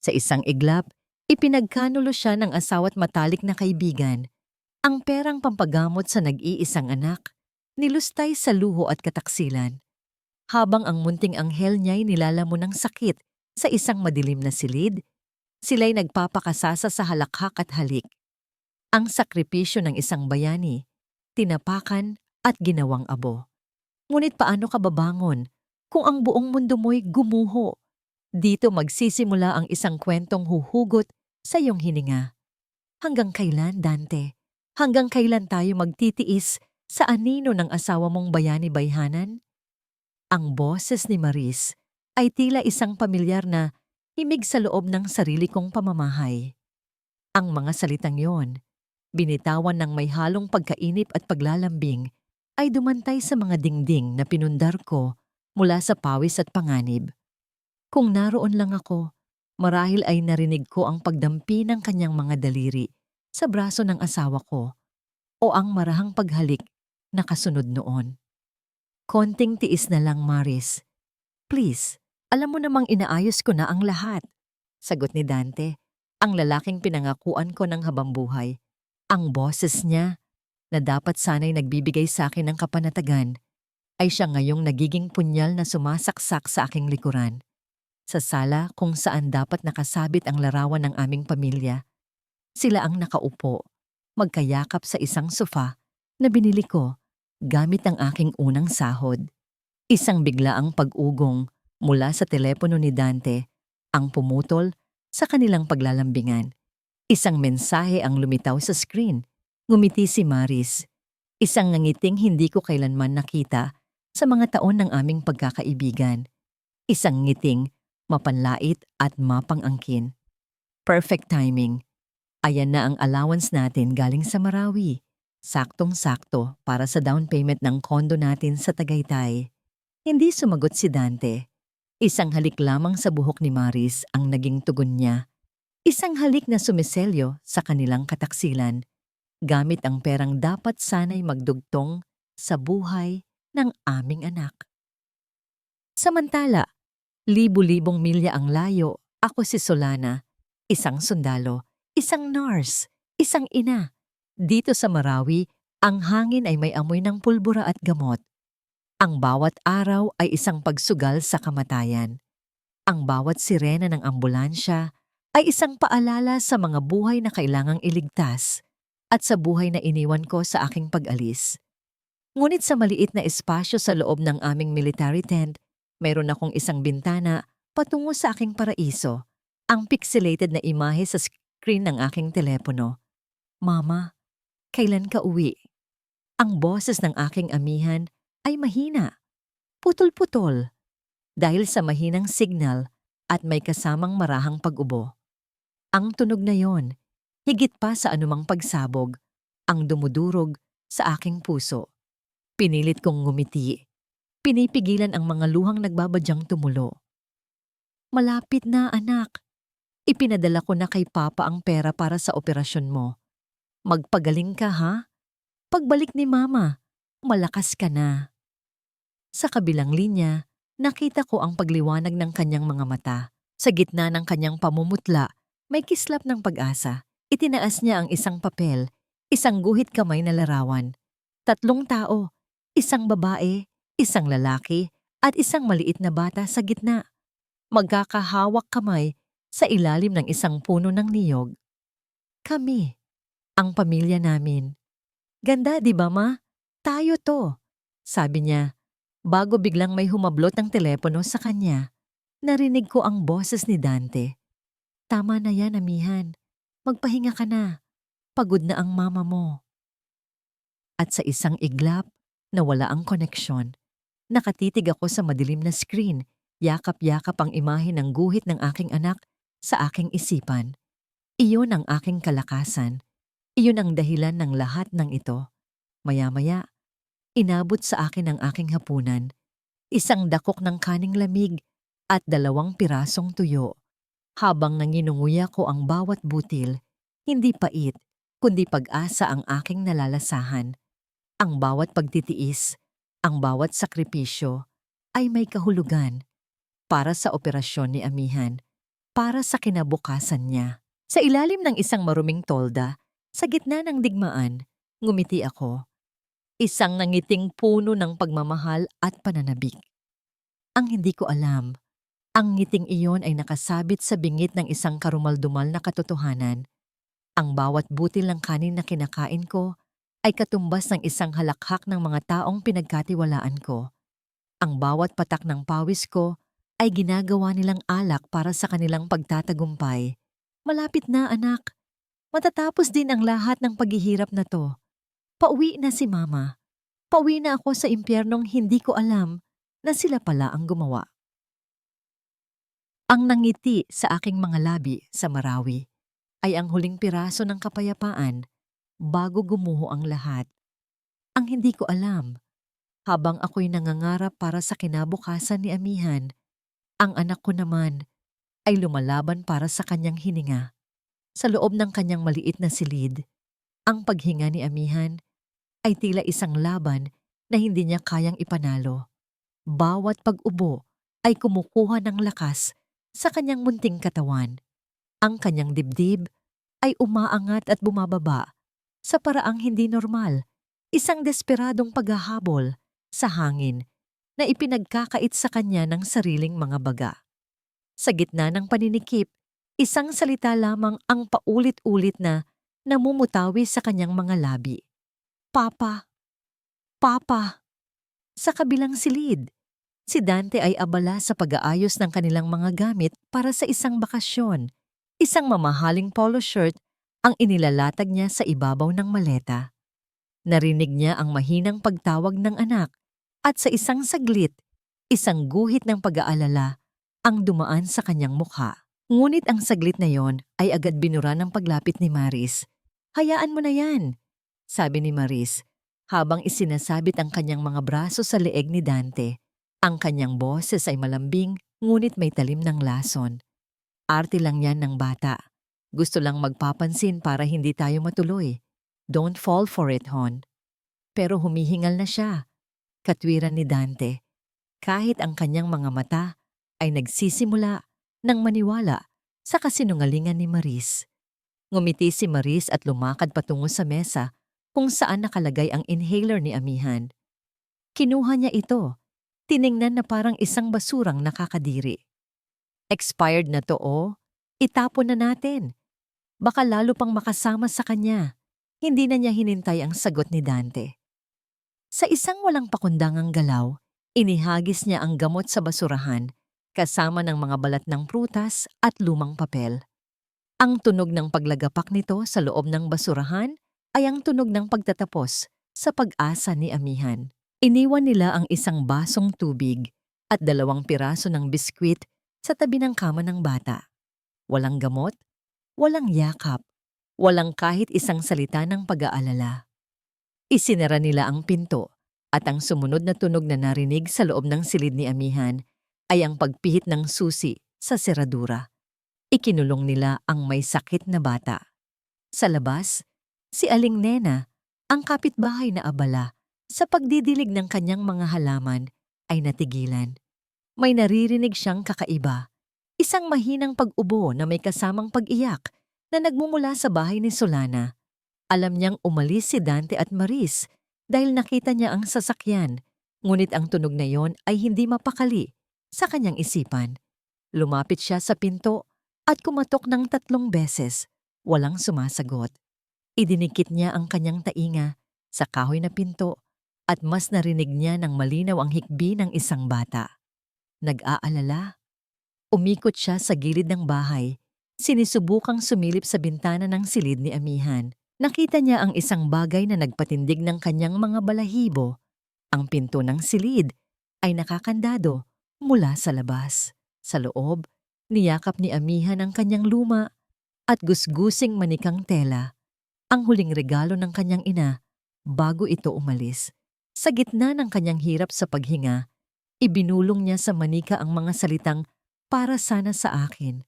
Sa isang iglap, ipinagkanulo siya ng asawa't matalik na kaibigan. Ang perang pampagamot sa nag-iisang anak, nilustay sa luho at kataksilan. Habang ang munting anghel niya'y nilalamon ng sakit sa isang madilim na silid, sila'y nagpapakasasa sa halakhak at halik. Ang sakripisyo ng isang bayani, tinapakan at ginawang abo. Ngunit paano ka babangon kung ang buong mundo mo'y gumuho? Dito magsisimula ang isang kwentong huhugot sa iyong hininga. Hanggang kailan, Dante? Hanggang kailan tayo magtitiis sa anino ng asawa mong bayani-bayhanan? Ang boses ni Maris ay tila isang pamilyar na himig sa loob ng sarili kong pamamahay. Ang mga salitang yon, binitawan ng may halong pagkainip at paglalambing, ay dumantay sa mga dingding na pinundar ko mula sa pawis at panganib. Kung naroon lang ako, marahil ay narinig ko ang pagdampi ng kanyang mga daliri sa braso ng asawa ko o ang marahang paghalik na kasunod noon. Konting tiis na lang, Maris. Please, alam mo namang inaayos ko na ang lahat. Sagot ni Dante, ang lalaking pinangakuan ko ng habambuhay. Ang boses niya, na dapat sana'y nagbibigay sa akin ng kapanatagan, ay siya ngayong nagiging punyal na sumasaksak sa aking likuran. Sa sala kung saan dapat nakasabit ang larawan ng aming pamilya, sila ang nakaupo, magkayakap sa isang sofa na binili ko gamit ang aking unang sahod. Isang biglaang pag-ugong mula sa telepono ni Dante ang pumutol sa kanilang paglalambingan. Isang mensahe ang lumitaw sa screen. Ngumiti si Maris. Isang ngangiting hindi ko kailanman nakita sa mga taon ng aming pagkakaibigan. Isang ngiting mapanlait at mapangangkin. Perfect timing. Ayan na ang allowance natin galing sa Marawi. Saktong-sakto para sa down payment ng kondo natin sa Tagaytay. Hindi sumagot si Dante. Isang halik lamang sa buhok ni Maris ang naging tugon niya. Isang halik na sumiselyo sa kanilang kataksilan, gamit ang perang dapat sana'y magdugtong sa buhay ng aming anak. Samantala, libu-libong milya ang layo, ako si Solana, isang sundalo, isang nurse, isang ina. Dito sa Marawi, ang hangin ay may amoy ng pulbura at gamot. Ang bawat araw ay isang pagsugal sa kamatayan. Ang bawat sirena ng ambulansya ay isang paalala sa mga buhay na kailangang iligtas at sa buhay na iniwan ko sa aking pag-alis. Ngunit sa maliit na espasyo sa loob ng aming military tent, mayroon akong isang bintana patungo sa aking paraiso, ang pixelated na imahe sa screen ng aking telepono. Mama, kailan ka uwi? Ang boses ng aking amihan ay mahina, putol-putol, dahil sa mahinang signal at may kasamang marahang pag-ubo. Ang tunog na yon, higit pa sa anumang pagsabog, ang dumudurog sa aking puso. Pinilit kong ngumiti. Pinipigilan ang mga luhang nagbabadyang tumulo. Malapit na, anak. Ipinadala ko na kay Papa ang pera para sa operasyon mo. Magpagaling ka, ha? Pagbalik ni Mama, malakas ka na. Sa kabilang linya, nakita ko ang pagliwanag ng kanyang mga mata. Sa gitna ng kanyang pamumutla, may kislap ng pag-asa. Itinaas niya ang isang papel, isang guhit kamay na larawan. 3 tao, isang babae, isang lalaki, at isang maliit na bata sa gitna. Magkakahawak kamay sa ilalim ng isang puno ng niyog. Kami, ang pamilya namin. Ganda, di ba, Ma? Tayo to, sabi niya, bago biglang may humablot ng telepono sa kanya. Narinig ko ang boses ni Dante. Tama na yan, amihan. Magpahinga ka na. Pagod na ang mama mo. At sa isang iglap, nawala ang koneksyon. Nakatitig ako sa madilim na screen, yakap-yakap ang imahe ng guhit ng aking anak sa aking isipan. Iyon ang aking kalakasan. Iyon ang dahilan ng lahat ng ito. Maya-maya, inabot sa akin ang aking hapunan. Isang dakok ng kaning lamig at 2 pirasong tuyo. Habang nanginunguya ko ang bawat butil, hindi pait, kundi pag-asa ang aking nalalasahan. Ang bawat pagtitiis, ang bawat sakripisyo, ay may kahulugan para sa operasyon ni amihan. para sa kinabukasan niya. Sa ilalim ng isang maruming tolda, sa gitna ng digmaan, ngumiti ako. Isang nangiting puno ng pagmamahal at pananabik. Ang hindi ko alam, ang ngiting iyon ay nakasabit sa bingit ng isang karumaldumal na katotohanan. Ang bawat butil ng kanin na kinakain ko ay katumbas ng isang halakhak ng mga taong pinagkatiwalaan ko. Ang bawat patak ng pawis ko ay ginagawa nilang alak para sa kanilang pagtatagumpay. Malapit na, anak. Matatapos din ang lahat ng paghihirap na to. Pauwi na si Mama. Pauwi na ako sa impyernong hindi ko alam na sila pala ang gumawa. Ang nangiti sa aking mga labi sa Marawi ay ang huling piraso ng kapayapaan bago gumuho ang lahat. Ang hindi ko alam, habang ako'y nangangarap para sa kinabukasan ni Amihan, ang anak ko naman ay lumalaban para sa kanyang hininga. Sa loob ng kanyang maliit na silid, ang paghinga ni Amihan ay tila isang laban na hindi niya kayang ipanalo. Bawat pag-ubo ay kumukuha ng lakas sa kanyang munting katawan. Ang kanyang dibdib ay umaangat at bumababa sa paraang hindi normal, isang desperadong paghahabol sa hangin na ipinagkakait sa kanya ng sariling mga baga. Sa gitna ng paninikip, isang salita lamang ang paulit-ulit na namumutawi sa kanyang mga labi. Papa! Papa! Sa kabilang silid, si Dante ay abala sa pag-aayos ng kanilang mga gamit para sa isang bakasyon. Isang mamahaling polo shirt ang inilalatag niya sa ibabaw ng maleta. Narinig niya ang mahinang pagtawag ng anak at sa isang saglit, isang guhit ng pag-aalala ang dumaan sa kanyang mukha. Ngunit ang saglit na yon ay agad binura ng paglapit ni Maris. Hayaan mo na yan, sabi ni Maris, habang isinasabit ang kanyang mga braso sa leeg ni Dante. Ang kanyang boses ay malambing ngunit may talim ng lason. Arte lang yan ng bata. Gusto lang magpapansin para hindi tayo matuloy. Don't fall for it, Hon. Pero humihingal na siya. Katwiran ni Dante. Kahit ang kanyang mga mata ay nagsisimula ng maniwala sa kasinungalingan ni Maris. Ngumiti si Maris at lumakad patungo sa mesa kung saan nakalagay ang inhaler ni Amihan. Kinuha niya ito. Tiningnan na parang isang basurang nakakadiri. Expired na to, oh. Itapon na natin. Baka lalo pang makasama sa kanya. Hindi na niya hinintay ang sagot ni Dante. Sa isang walang pakundangang galaw, inihagis niya ang gamot sa basurahan kasama ng mga balat ng prutas at lumang papel. Ang tunog ng paglagapak nito sa loob ng basurahan ay ang tunog ng pagtatapos sa pag-asa ni Amihan. Iniwan nila ang isang basong tubig at 2 piraso ng biskwit sa tabi ng kama ng bata. Walang gamot, walang yakap, walang kahit isang salita ng pag-aalala. Isinara nila ang pinto at ang sumunod na tunog na narinig sa loob ng silid ni Amihan ay ang pagpihit ng susi sa seradura. Ikinulong nila ang may sakit na bata. Sa labas, si Aling Nena, ang kapitbahay na abala sa pagdidilig ng kanyang mga halaman, ay natigilan. May naririnig siyang kakaiba, isang mahinang pag-ubo na may kasamang pag-iyak na nagmumula sa bahay ni Solana. Alam niyang umalis si Dante at Maris dahil nakita niya ang sasakyan, ngunit ang tunog na yon ay hindi mapakali sa kanyang isipan. Lumapit siya sa pinto at kumatok ng 3 beses, walang sumasagot. Idinikit niya ang kanyang tainga sa kahoy na pinto at mas narinig niya ng malinaw ang hikbi ng isang bata. Nag-aalala. Umikot siya sa gilid ng bahay. Sinisubukang sumilip sa bintana ng silid ni Amihan. Nakita niya ang isang bagay na nagpatindig ng kanyang mga balahibo. Ang pinto ng silid ay nakakandado mula sa labas. Sa loob, niyakap ni Amihan ang kanyang luma at gusgusing manikang tela, ang huling regalo ng kanyang ina bago ito umalis. Sa gitna ng kanyang hirap sa paghinga, ibinulong niya sa manika ang mga salitang para sana sa akin.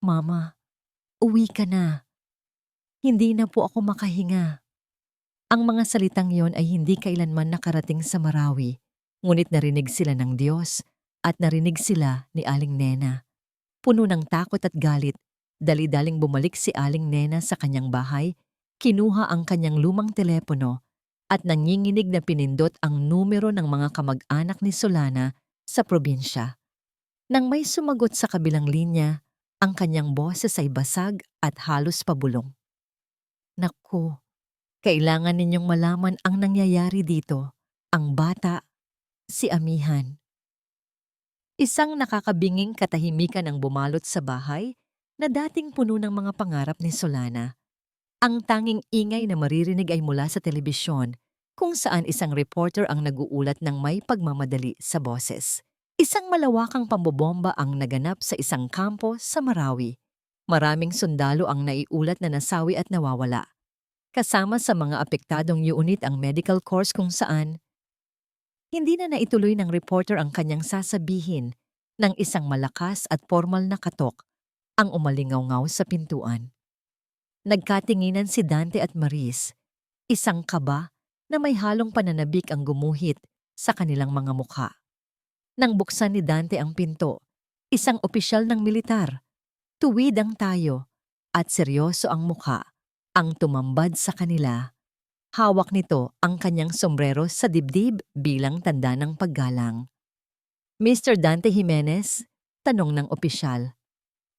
Mama, uwi ka na. Hindi na po ako makahinga. Ang mga salitang yon ay hindi kailanman nakarating sa Marawi, ngunit narinig sila ng Diyos at narinig sila ni Aling Nena. Puno ng takot at galit, dali-daling bumalik si Aling Nena sa kanyang bahay, kinuha ang kanyang lumang telepono at nanginginig na pinindot ang numero ng mga kamag-anak ni Solana sa probinsya. Nang may sumagot sa kabilang linya, ang kanyang boses ay basag at halos pabulong. Naku, kailangan ninyong malaman ang nangyayari dito. Ang bata, si Amihan. Isang nakakabinging katahimikan ang bumalot sa bahay na dating puno ng mga pangarap ni Solana. Ang tanging ingay na maririnig ay mula sa telebisyon, kung saan isang reporter ang naguulat ng may pagmamadali sa boses. Isang malawakang pambobomba ang naganap sa isang kampo sa Marawi. Maraming sundalo ang naiulat na nasawi at nawawala. Kasama sa mga apektadong unit ang medical corps kung saan hindi na naituloy ng reporter ang kanyang sasabihin ng isang malakas at formal na katok ang umalingaw-ngaw sa pintuan. Nagkatinginan si Dante at Maris, isang kaba na may halong pananabik ang gumuhit sa kanilang mga mukha. Nang buksan ni Dante ang pinto, isang opisyal ng militar, tuwid ang tayo at seryoso ang mukha, ang tumambad sa kanila. Hawak nito ang kanyang sombrero sa dibdib bilang tanda ng paggalang. Mr. Dante Jimenez, tanong ng opisyal.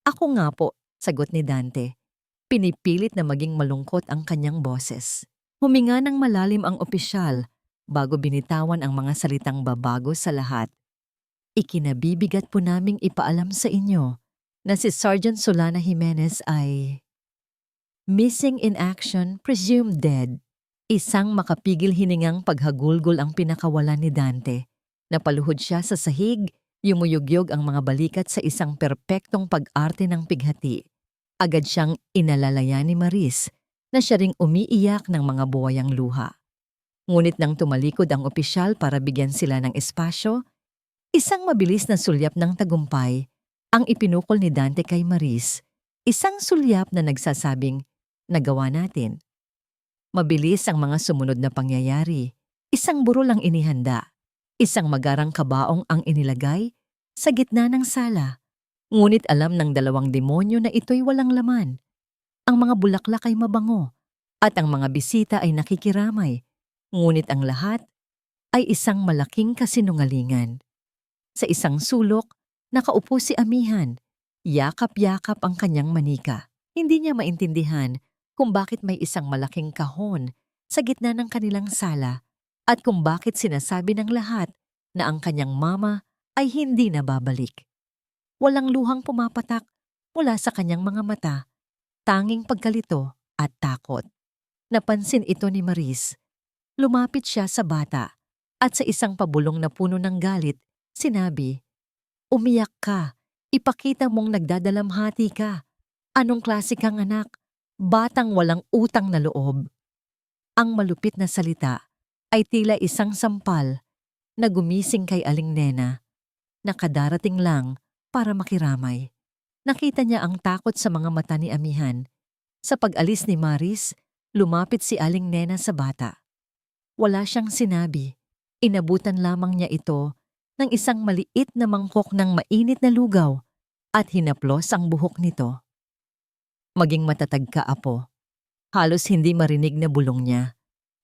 Ako nga po, sagot ni Dante. Pinipilit na maging malungkot ang kanyang boses. Huminga ng malalim ang opisyal bago binitawan ang mga salitang babago sa lahat. Ikinabibigat po naming ipaalam sa inyo na si Sergeant Solana Jimenez ay missing in action, presumed dead. Isang makapigil hiningang paghagulgol ang pinakawalan ni Dante. Napaluhod siya sa sahig, yumuyugyog ang mga balikat sa isang perpektong pag-arte ng pighati. Agad siyang inalalaya ni Maris na siya ring umiiyak ng mga buwayang luha. Ngunit nang tumalikod ang opisyal para bigyan sila ng espasyo, isang mabilis na sulyap ng tagumpay ang ipinukol ni Dante kay Maris, isang sulyap na nagsasabing, nagawa natin. Mabilis ang mga sumunod na pangyayari. Isang burol ang inihanda. Isang magarang kabaong ang inilagay sa gitna ng sala. Ngunit alam ng dalawang demonyo na ito'y walang laman. Ang mga bulaklak ay mabango at ang mga bisita ay nakikiramay. Ngunit ang lahat ay isang malaking kasinungalingan. Sa isang sulok, nakaupo si Amihan. Yakap-yakap ang kanyang manika. Hindi niya maintindihan kung bakit may isang malaking kahon sa gitna ng kanilang sala at kung bakit sinasabi ng lahat na ang kanyang mama ay hindi na babalik. Walang luhang pumapatak mula sa kanyang mga mata, tanging pagkalito at takot. Napansin ito ni Maris. Lumapit siya sa bata at sa isang pabulong na puno ng galit, sinabi, umiyak ka, ipakita mong nagdadalamhati ka. Anong klase kang anak? Batang walang utang na loob. Ang malupit na salita ay tila isang sampal na gumising kay Aling Nena, na kadarating lang para makiramay. Nakita niya ang takot sa mga mata ni Amihan. Sa pag-alis ni Maris, lumapit si Aling Nena sa bata. Wala siyang sinabi. Inabutan lamang niya ito ng isang maliit na mangkok ng mainit na lugaw at hinaplos ang buhok nito. Maging matatag ka, apo. Halos hindi marinig na bulong niya.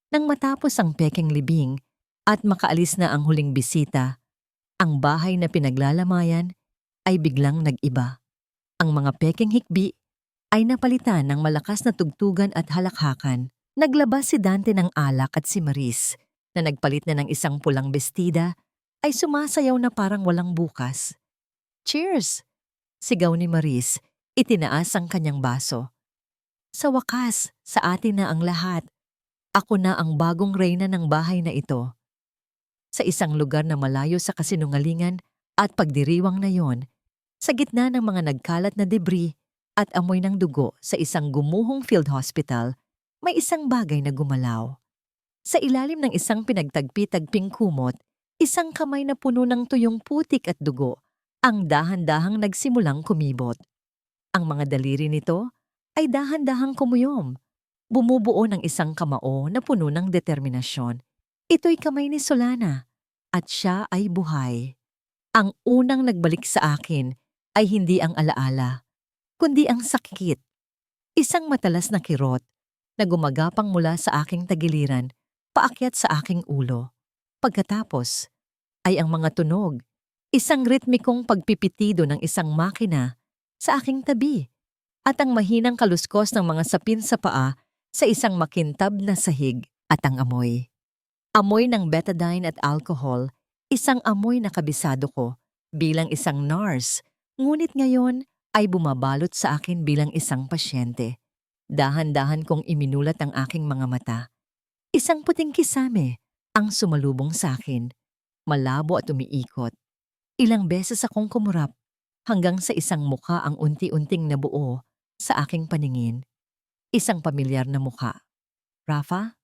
Nang matapos ang pekeng libing at makaalis na ang huling bisita, ang bahay na pinaglalamayan ay biglang nag-iba. Ang mga pekeng hikbi ay napalitan ng malakas na tugtugan at halakhakan. Naglabas si Dante ng alak at si Maris, na nagpalit na ng isang pulang bestida, ay sumasayaw na parang walang bukas. Cheers! Sigaw ni Maris, itinaas ang kanyang baso. Sa wakas, sa atin na ang lahat. Ako na ang bagong reyna ng bahay na ito. Sa isang lugar na malayo sa kasinungalingan at pagdiriwang na yon, sa gitna ng mga nagkalat na debris at amoy ng dugo sa isang gumuhong field hospital, may isang bagay na gumalaw. Sa ilalim ng isang pinagtagpi-tagping kumot, isang kamay na puno ng tuyong putik at dugo ang dahan-dahang nagsimulang kumibot. Ang mga daliri nito ay dahan-dahang kumuyom, bumubuo ng isang kamao na puno ng determinasyon. Ito'y kamay ni Solana at siya ay buhay. Ang unang nagbalik sa akin ay hindi ang alaala, kundi ang sakit. Isang matalas na kirot na gumagapang mula sa aking tagiliran paakyat sa aking ulo. Pagkatapos ay ang mga tunog, isang ritmikong pagpipitido ng isang makina sa aking tabi at ang mahinang kaluskos ng mga sapin sa paa sa isang makintab na sahig at ang amoy. Amoy ng betadine at alcohol, isang amoy na kabisado ko bilang isang nurse, ngunit ngayon ay bumabalot sa akin bilang isang pasyente. Dahan-dahan kong iminulat ang aking mga mata. Isang puting kisame ang sumalubong sa akin, malabo at umiikot. Ilang beses akong kumurap hanggang sa isang muka ang unti-unting nabuo sa aking paningin. Isang pamilyar na muka. Rafa?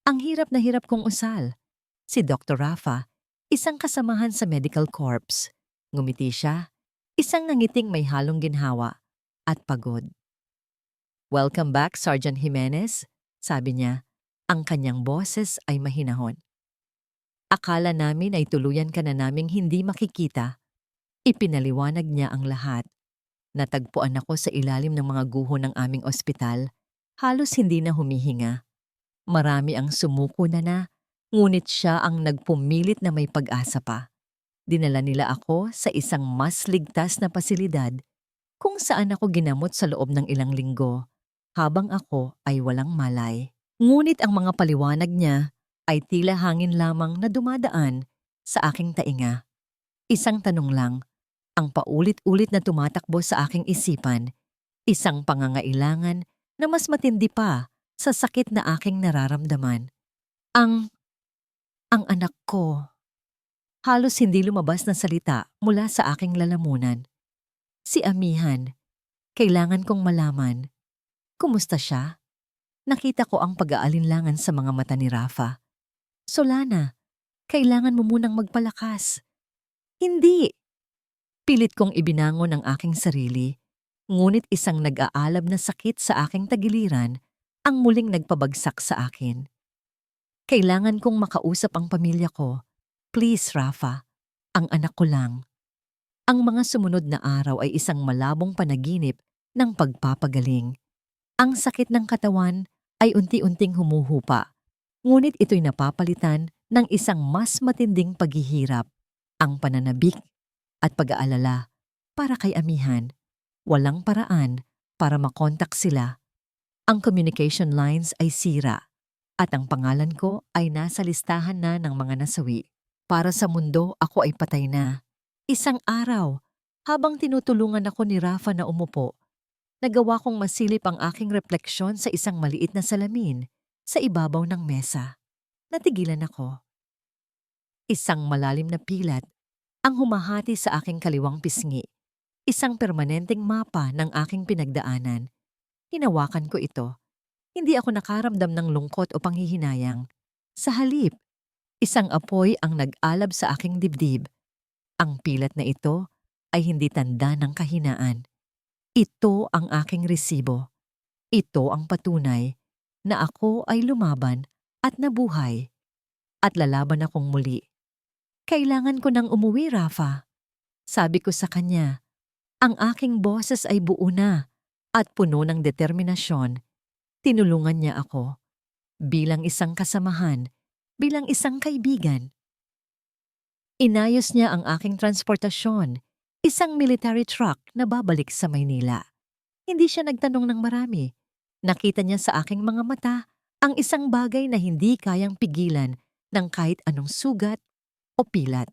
Ang hirap na hirap kong usal. Si Dr. Rafa, isang kasamahan sa medical corps. Ngumiti siya, isang nangiting may halong ginhawa at pagod. "Welcome back, Sergeant Jimenez," sabi niya. Ang kanyang boses ay mahinahon. "Akala namin ay tuluyan ka na naming hindi makikita." Ipinaliwanag niya ang lahat. Natagpuan ako sa ilalim ng mga guho ng aming ospital. Halos hindi na humihinga. Marami ang sumuko na, ngunit siya ang nagpumilit na may pag-asa pa. Dinala nila ako sa isang mas ligtas na pasilidad kung saan ako ginamot sa loob ng ilang linggo habang ako ay walang malay. Ngunit ang mga paliwanag niya ay tila hangin lamang na dumadaan sa aking tainga. Isang tanong lang, ang paulit-ulit na tumatakbo sa aking isipan, isang pangangailangan na mas matindi pa sa sakit na aking nararamdaman. Ang anak ko. Halos hindi lumabas na salita mula sa aking lalamunan. Si Amihan, kailangan kong malaman. Kumusta siya? Nakita ko ang pag-aalinlangan sa mga mata ni Rafa. "Solana, kailangan mo munang magpalakas." "Hindi." Pilit kong ibinangon ang aking sarili, ngunit isang nag-aalab na sakit sa aking tagiliran ang muling nagpabagsak sa akin. "Kailangan kong makausap ang pamilya ko. Please, Rafa, ang anak ko lang." Ang mga sumunod na araw ay isang malabong panaginip ng pagpapagaling. Ang sakit ng katawan ay unti-unting humuhupa, ngunit ito'y napapalitan ng isang mas matinding paghihirap, ang pananabik at pag-aalala para kay Amihan. Walang paraan para makontak sila. Ang communication lines ay sira at ang pangalan ko ay nasa listahan na ng mga nasawi. Para sa mundo, ako ay patay na. Isang araw, habang tinutulungan ako ni Rafa na umupo, nagawa kong masilip ang aking refleksyon sa isang maliit na salamin sa ibabaw ng mesa. Natigilan ako. Isang malalim na pilat ang humahati sa aking kaliwang pisngi. Isang permanenteng mapa ng aking pinagdaanan. Hinawakan ko ito. Hindi ako nakaramdam ng lungkot o panghihinayang. Sa halip, isang apoy ang nag-alab sa aking dibdib. Ang pilat na ito ay hindi tanda ng kahinaan. Ito ang aking resibo. Ito ang patunay na ako ay lumaban at nabuhay. At lalaban akong muli. "Kailangan ko nang umuwi, Rafa." Sabi ko sa kanya. Ang aking boses ay buo na at puno ng determinasyon. Tinulungan niya ako. Bilang isang kasamahan, bilang isang kaibigan. Inayos niya ang aking transportasyon, isang military truck na babalik sa Maynila. Hindi siya nagtanong ng marami. Nakita niya sa aking mga mata ang isang bagay na hindi kayang pigilan ng kahit anong sugat o pilat.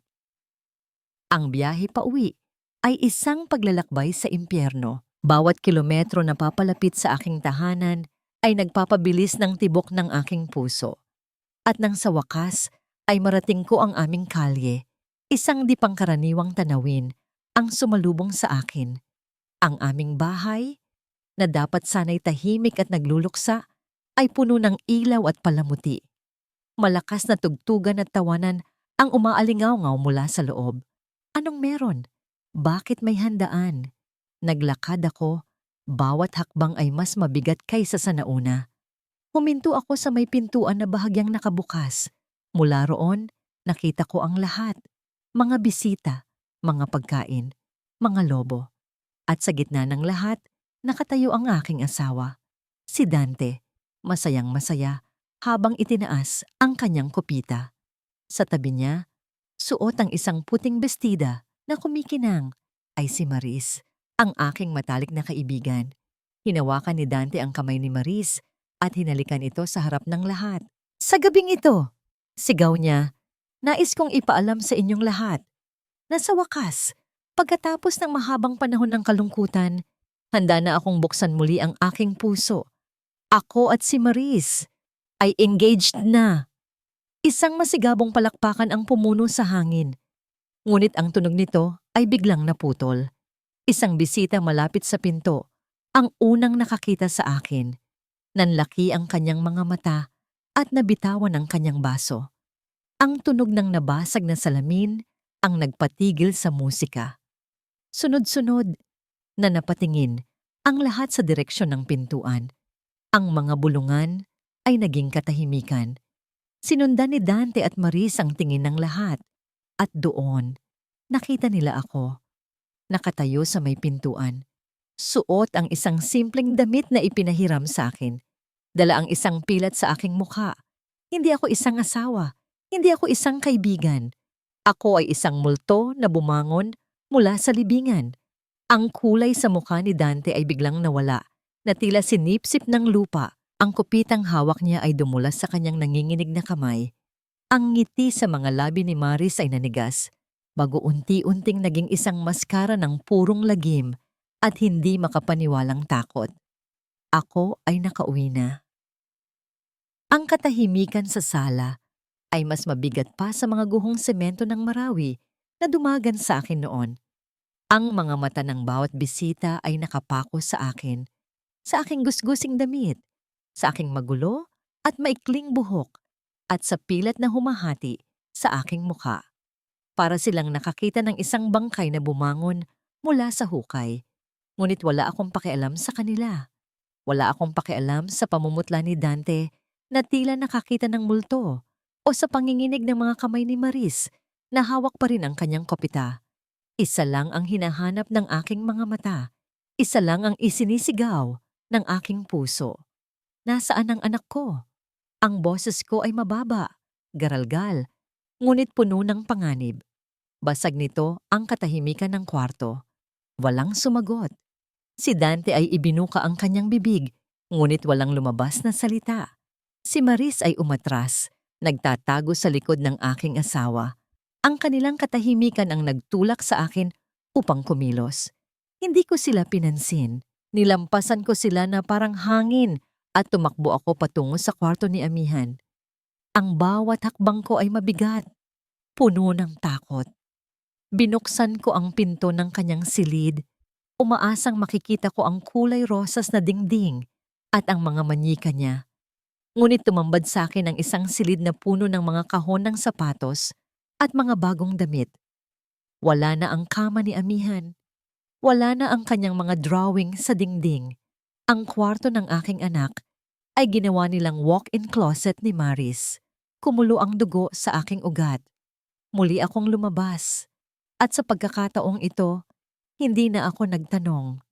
Ang biyahe pa uwi ay isang paglalakbay sa impyerno. Bawat kilometro na papalapit sa aking tahanan ay nagpapabilis ng tibok ng aking puso. At nang sa wakas ay marating ko ang aming kalye, isang di pangkaraniwang tanawin ang sumalubong sa akin. Ang aming bahay, na dapat sana'y tahimik at nagluluksa, ay puno ng ilaw at palamuti. Malakas na tugtugan at tawanan ang umaalingaw-ngaw mula sa loob. Anong meron? Bakit may handaan? Naglakad ako, bawat hakbang ay mas mabigat kaysa sa nauna. Huminto ako sa may pintuan na bahagyang nakabukas. Mula roon, nakita ko ang lahat. Mga bisita, mga pagkain, mga lobo. At sa gitna ng lahat, nakatayo ang aking asawa, si Dante, masayang-masaya habang itinaas ang kanyang kopita. Sa tabi niya, suot ang isang puting bestida na kumikinang, ay si Maris, ang aking matalik na kaibigan. Hinawakan ni Dante ang kamay ni Maris at hinalikan ito sa harap ng lahat. Sa gabing ito, sigaw niya, nais kong ipaalam sa inyong lahat na sa wakas, pagkatapos ng mahabang panahon ng kalungkutan, handa na akong buksan muli ang aking puso. Ako at si Maris ay engaged na. Isang masigabong palakpakan ang pumuno sa hangin. Ngunit ang tunog nito ay biglang naputol. Isang bisita malapit sa pinto, ang unang nakakita sa akin. Nanlaki ang kanyang mga mata at nabitawan ang kanyang baso. Ang tunog ng nabasag na salamin ang nagpatigil sa musika. Sunod-sunod na napatingin ang lahat sa direksyon ng pintuan. Ang mga bulungan ay naging katahimikan. Sinundan ni Dante at Maris ang tingin ng lahat. At doon, nakita nila ako. Nakatayo sa may pintuan. Suot ang isang simpleng damit na ipinahiram sa akin. Dala ang isang pilat sa aking mukha. Hindi ako isang asawa. Hindi ako isang kaibigan. Ako ay isang multo na bumangon mula sa libingan. Ang kulay sa mukha ni Dante ay biglang nawala, na tila sinipsip ng lupa. Ang kupitang hawak niya ay dumulas sa kanyang nanginginig na kamay. Ang ngiti sa mga labi ni Maris ay nanigas, bago unti-unting naging isang maskara ng purong lagim at hindi makapaniwalang takot. Ako ay nakauwi na. Ang katahimikan sa sala ay mas mabigat pa sa mga guhong semento ng Marawi na dumagan sa akin noon. Ang mga mata ng bawat bisita ay nakapako sa akin, sa aking gusgusing damit, sa aking magulo at maikling buhok, at sa pilat na humahati sa aking mukha. Para silang nakakita ng isang bangkay na bumangon mula sa hukay. Ngunit wala akong pakialam sa kanila. Wala akong pakialam sa pamumutla ni Dante na tila nakakita ng multo o sa panginginig ng mga kamay ni Maris na hawak pa rin ang kanyang kopita. Isa lang ang hinahanap ng aking mga mata. Isa lang ang isinisigaw ng aking puso. Nasaan ang anak ko? Ang boses ko ay mababa, garalgal, ngunit puno ng panganib. Basag nito ang katahimikan ng kwarto. Walang sumagot. Si Dante ay ibinuka ang kanyang bibig, ngunit walang lumabas na salita. Si Maris ay umatras, nagtatago sa likod ng aking asawa. Ang kanilang katahimikan ang nagtulak sa akin upang kumilos. Hindi ko sila pinansin. Nilampasan ko sila na parang hangin at tumakbo ako patungo sa kwarto ni Amihan. Ang bawat hakbang ko ay mabigat, puno ng takot. Binuksan ko ang pinto ng kanyang silid. Umaasang makikita ko ang kulay rosas na dingding at ang mga manyika niya. Ngunit tumambad sa akin ang isang silid na puno ng mga kahon ng sapatos at mga bagong damit. Wala na ang kama ni Amihan. Wala na ang kanyang mga drawing sa dingding. Ang kwarto ng aking anak ay ginawa nilang walk-in closet ni Maris. Kumulo ang dugo sa aking ugat. Muli akong lumabas. At sa pagkakataong ito, hindi na ako nagtanong.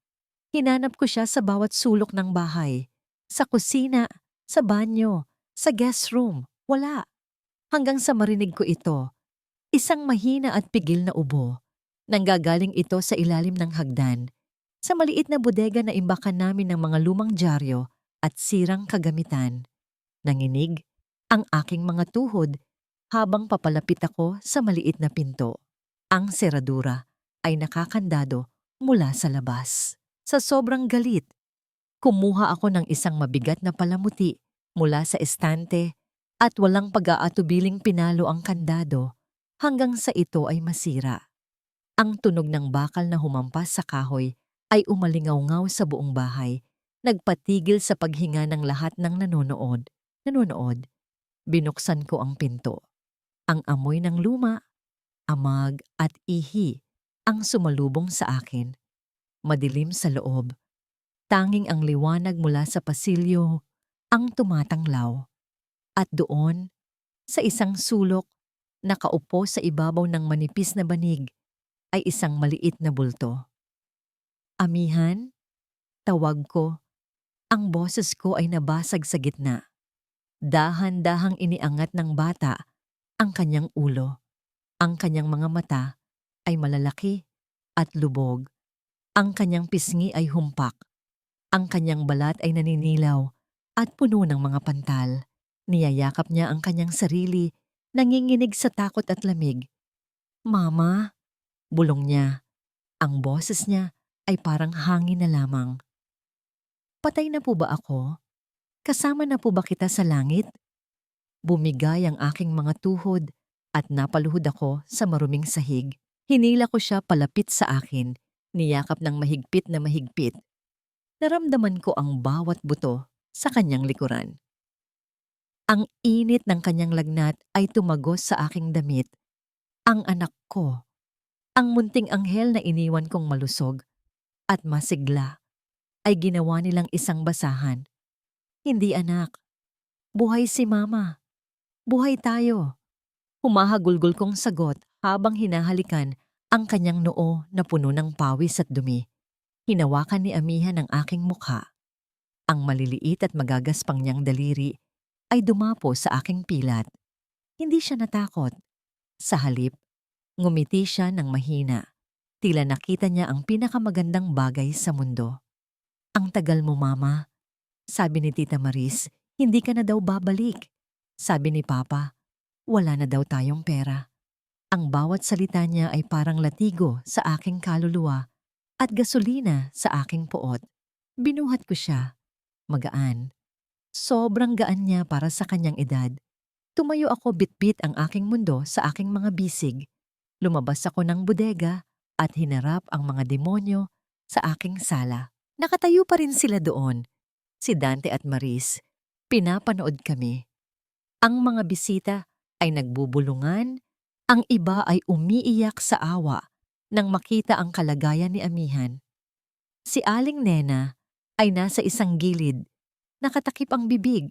Hinanap ko siya sa bawat sulok ng bahay. Sa kusina, sa banyo, sa guest room. Wala. Hanggang sa marinig ko ito. Isang mahina at pigil na ubo. Nanggagaling ito sa ilalim ng hagdan. Sa maliit na bodega na imbakan namin ng mga lumang dyaryo at sirang kagamitan. Nanginig ang aking mga tuhod habang papalapit ako sa maliit na pinto. Ang seradura ay nakakandado mula sa labas. Sa sobrang galit, kumuha ako ng isang mabigat na palamuti mula sa estante at walang pag-aatubiling pinalo ang kandado hanggang sa ito ay masira. Ang tunog ng bakal na humampas sa kahoy ay umalingaw-ngaw sa buong bahay, nagpatigil sa paghinga ng lahat ng nanonood. Binuksan ko ang pinto. Ang amoy ng luma, amag at ihi ang sumalubong sa akin. Madilim sa loob. Tanging ang liwanag mula sa pasilyo ang tumatanglaw. At doon, sa isang sulok, nakaupo sa ibabaw ng manipis na banig, ay isang maliit na bulto. Amihan, tawag ko. Ang boses ko ay nabasag sa gitna. Dahan-dahang iniangat ng bata ang kanyang ulo. Ang kanyang mga mata ay malalaki at lubog. Ang kanyang pisngi ay humpak. Ang kanyang balat ay naninilaw at puno ng mga pantal. Niyayakap niya ang kanyang sarili, nanginginig sa takot at lamig. "Mama," bulong niya. Ang boses niya ay parang hangin na lamang. "Patay na po ba ako? Kasama na po ba kita sa langit?" Bumigay ang aking mga tuhod at napaluhod ako sa maruming sahig. Hinila ko siya palapit sa akin, niyakap ng mahigpit na mahigpit. Naramdaman ko ang bawat buto sa kanyang likuran. Ang init ng kanyang lagnat ay tumagos sa aking damit. Ang anak ko, ang munting anghel na iniwan kong malusog at masigla, ay ginawa nilang isang basahan. "Hindi anak, buhay si mama. Buhay tayo." Humahagulgol kong sagot habang hinahalikan ang kanyang noo na puno ng pawis at dumi. Hinawakan ni Amihan ang aking mukha. Ang maliliit at magagaspang niyang daliri ay dumapo sa aking pilat. Hindi siya natakot. Sa halip, ngumiti siya ng mahina. Tila nakita niya ang pinakamagandang bagay sa mundo. "Ang tagal mo, Mama," sabi ni Tita Maris. "Hindi ka na daw babalik." Sabi ni Papa, "Wala na daw tayong pera." Ang bawat salita niya ay parang latigo sa aking kaluluwa at gasolina sa aking puot. Binuhat ko siya. Magaan. Sobrang gaan niya para sa kanyang edad. Tumayo ako bitbit ang aking mundo sa aking mga bisig. Lumabas ako ng bodega at hinarap ang mga demonyo sa aking sala. Nakatayo pa rin sila doon. Si Dante at Maris. Pinapanood kami. Ang mga bisita ay nagbubulungan, ang iba ay umiiyak sa awa nang makita ang kalagayan ni Amihan. Si Aling Nena ay nasa isang gilid, nakatakip ang bibig,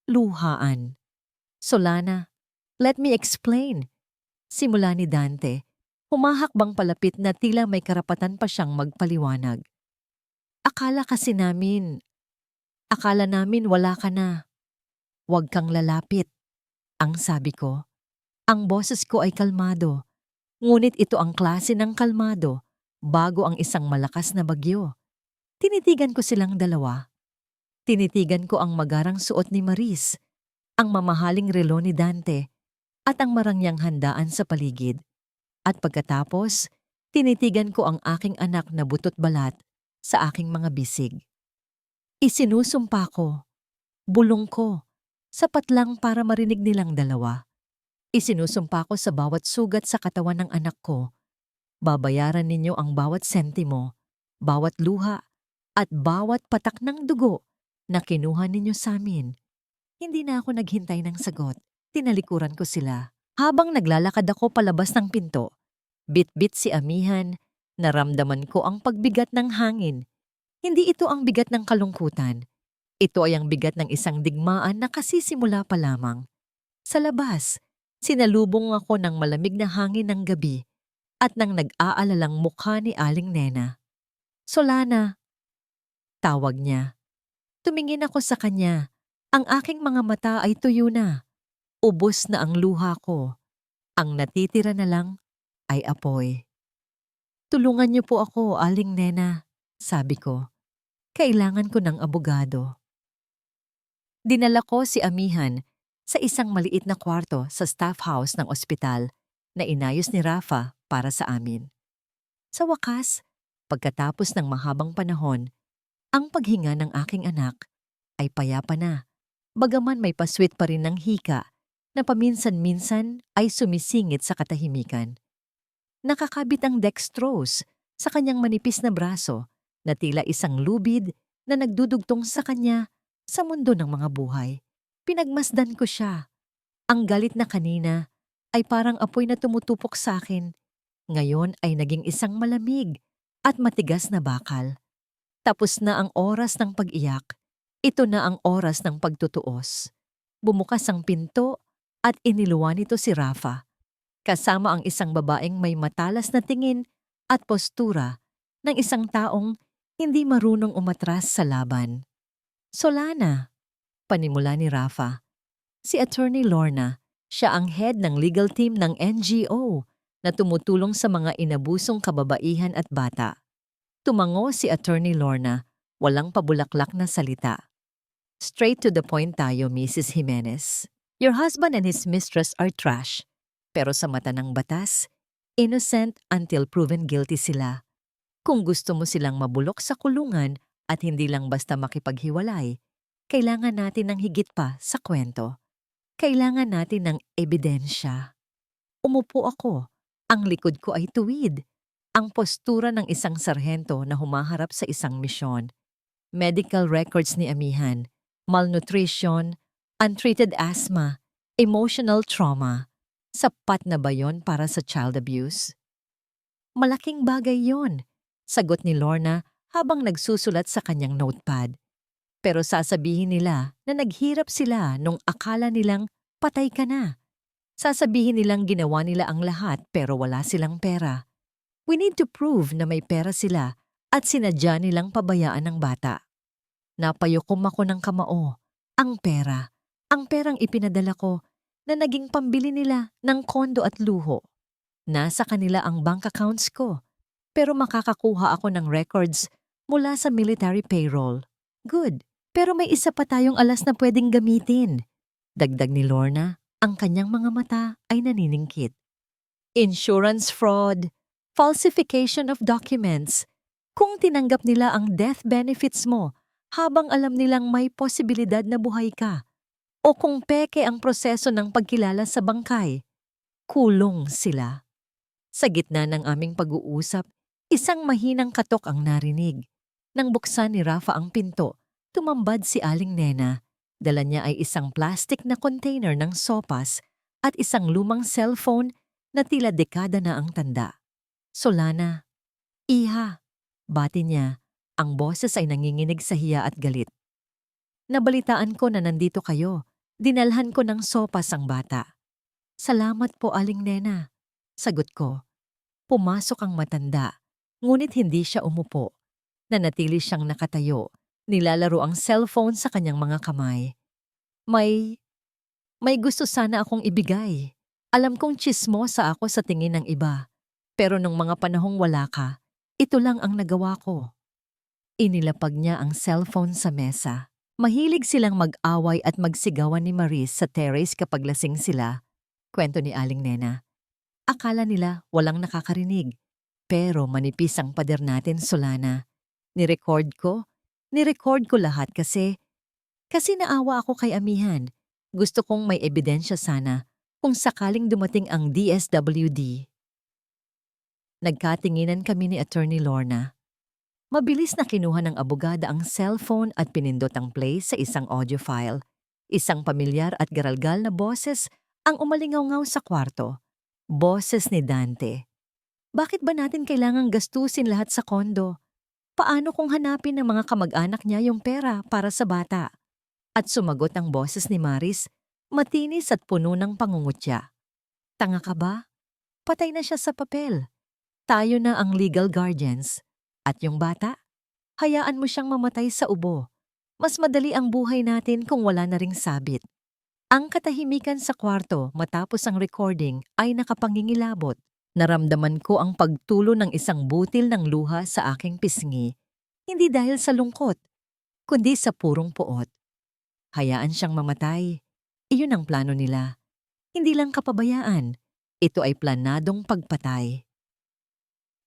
luhaan. "Solana, let me explain." Simula ni Dante, humahakbang palapit na tila may karapatan pa siyang magpaliwanag. Akala namin wala ka na. "Huwag kang lalapit," ang sabi ko. Ang boses ko ay kalmado, ngunit ito ang klase ng kalmado bago ang isang malakas na bagyo. Tinitigan ko silang dalawa. Tinitigan ko ang magarang suot ni Maris, ang mamahaling relo ni Dante, at ang marangyang handaan sa paligid. At pagkatapos, tinitigan ko ang aking anak na butot balat sa aking mga bisig. Isinusumpa ko, bulong ko, sapat lang para marinig nilang dalawa. Isinusumpa ko sa bawat sugat sa katawan ng anak ko. Babayaran ninyo ang bawat sentimo, bawat luha, at bawat patak ng dugo na kinuha ninyo sa amin. Hindi na ako naghintay ng sagot. Tinalikuran ko sila. Habang naglalakad ako palabas ng pinto, bit-bit si Amihan, naramdaman ko ang pagbigat ng hangin. Hindi ito ang bigat ng kalungkutan. Ito ay ang bigat ng isang digmaan na kasisimula pa lamang. Sa labas, sinalubong ako ng malamig na hangin ng gabi at ng nag-aalalang mukha ni Aling Nena. "Solana," tawag niya. Tumingin ako sa kanya. Ang aking mga mata ay tuyo na. Ubos na ang luha ko. Ang natitira na lang ay apoy. "Tulungan niyo po ako, Aling Nena," sabi ko. "Kailangan ko ng abogado." Dinala ko si Amihan sa isang maliit na kwarto sa staff house ng ospital na inayos ni Rafa para sa amin. Sa wakas, pagkatapos ng mahabang panahon, ang paghinga ng aking anak ay payapa na, bagaman may paswit pa rin ng hika na paminsan-minsan ay sumisingit sa katahimikan. Nakakabit ang dextrose sa kanyang manipis na braso na tila isang lubid na nagdudugtong sa kanya sa mundo ng mga buhay. Pinagmasdan ko siya. Ang galit na kanina ay parang apoy na tumutupok sa akin. Ngayon ay naging isang malamig at matigas na bakal. Tapos na ang oras ng pag-iyak. Ito na ang oras ng pagtutuos. Bumukas ang pinto at iniluwan nito si Rafa, kasama ang isang babaeng may matalas na tingin at postura ng isang taong hindi marunong umatras sa laban. Solana, panimula ni Rafa. Si Attorney Lorna, siya ang head ng legal team ng NGO na tumutulong sa mga inabusong kababaihan at bata. Tumango si Attorney Lorna, walang pabulaklak na salita. Straight to the point tayo, Mrs. Jimenez. Your husband and his mistress are trash. Pero sa mata ng batas, innocent until proven guilty sila. Kung gusto mo silang mabulok sa kulungan at hindi lang basta makipaghiwalay, kailangan natin ng higit pa sa kwento. Kailangan natin ng ebidensya. Umupo ako. Ang likod ko ay tuwid. Ang postura ng isang sarhento na humaharap sa isang misyon. Medical records ni amihan, malnutrition, untreated asthma, emotional trauma. Sapat na ba yon para sa child abuse? Malaking bagay yon, sagot ni Lorna habang nagsusulat sa kanyang notepad. Pero sasabihin nila na naghirap sila nung akala nilang patay ka na. Sasabihin nilang ginawa nila ang lahat pero wala silang pera. We need to prove na may pera sila at sinadya nilang pabayaan ng bata. Napayukom ako ng kamao. Ang pera. Ang perang ipinadala ko na naging pambili nila ng kondo at luho. Nasa kanila ang bank accounts ko. Pero makakakuha ako ng records mula sa military payroll. Good. Pero may isa pa tayong alas na pwedeng gamitin. Dagdag ni Lorna, ang kanyang mga mata ay naniningkit. Insurance fraud, falsification of documents. Kung tinanggap nila ang death benefits mo habang alam nilang may posibilidad na buhay ka, o kung peke ang proseso ng pagkilala sa bangkay, kulong sila. Sa gitna ng aming pag-uusap, isang mahinang katok ang narinig. Nang buksan ni Rafa ang pinto, tumambad si Aling Nena. Dala niya ay isang plastic na container ng sopas at isang lumang cellphone na tila dekada na ang tanda. Solana, Iha, bati niya. Ang boses ay nanginginig sa hiya at galit. Nabalitaan ko na nandito kayo. Dinalhan ko ng sopas ang bata. Salamat po, Aling Nena. Sagot ko. Pumasok ang matanda, ngunit hindi siya umupo. Nanatili siyang nakatayo. Nilalaro ang cellphone sa kanyang mga kamay. May gusto sana akong ibigay. Alam kong tsismosa ako sa tingin ng iba. Pero nung mga panahong wala ka, ito lang ang nagawa ko. Inilapag niya ang cellphone sa mesa. Mahilig silang mag-away at magsigawan ni Maris sa terrace kapag lasing sila. Kwento ni Aling Nena. Akala nila walang nakakarinig. Pero manipis ang pader natin, Solana. Nirecord ko lahat kasi naawa ako kay amihan. Gusto kong may ebidensya sana kung sakaling dumating ang DSWD. Nagkatinginan kami ni Attorney Lorna. Mabilis na kinuha ng abogada ang cellphone at pinindot ang play sa isang audio file. Isang pamilyar at garalgal na boses ang umalingaw-ngaw sa kwarto. Boses ni Dante. Bakit ba natin kailangang gastusin lahat sa kondo? Paano kung hanapin ng mga kamag-anak niya yung pera para sa bata? At sumagot ang boses ni Maris, matinis at puno ng pangungutya. Tanga ka ba? Patay na siya sa papel. Tayo na ang legal guardians. At yung bata? Hayaan mo siyang mamatay sa ubo. Mas madali ang buhay natin kung wala na ring sabit. Ang katahimikan sa kwarto matapos ang recording ay nakapangingilabot. Naramdaman ko ang pagtulo ng isang butil ng luha sa aking pisngi. Hindi dahil sa lungkot, kundi sa purong puot. Hayaan siyang mamatay. Iyon ang plano nila. Hindi lang kapabayaan. Ito ay planadong pagpatay.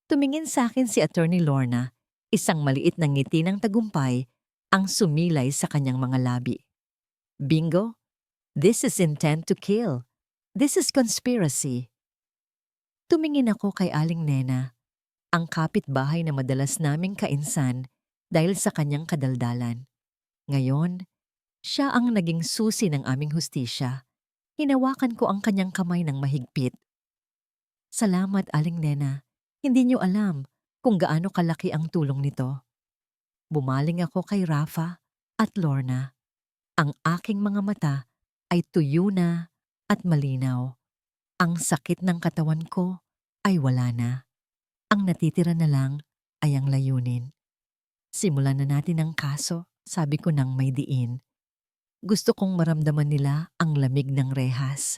Tumingin sa akin si Attorney Lorna, isang maliit na ngiti ng tagumpay ang sumilay sa kanyang mga labi. Bingo! This is intent to kill. This is conspiracy. Tumingin ako kay Aling Nena, ang kapitbahay na madalas naming kainsan dahil sa kanyang kadaldalan. Ngayon, siya ang naging susi ng aming hustisya. Hinawakan ko ang kanyang kamay ng mahigpit. Salamat, Aling Nena. Hindi niyo alam kung gaano kalaki ang tulong nito. Bumaling ako kay Rafa at Lorna. Ang aking mga mata ay tuyo na at malinaw. Ang sakit ng katawan ko ay wala na. Ang natitira na lang ay ang layunin. Simulan na natin ang kaso, sabi ko nang may diin. Gusto kong maramdaman nila ang lamig ng rehas.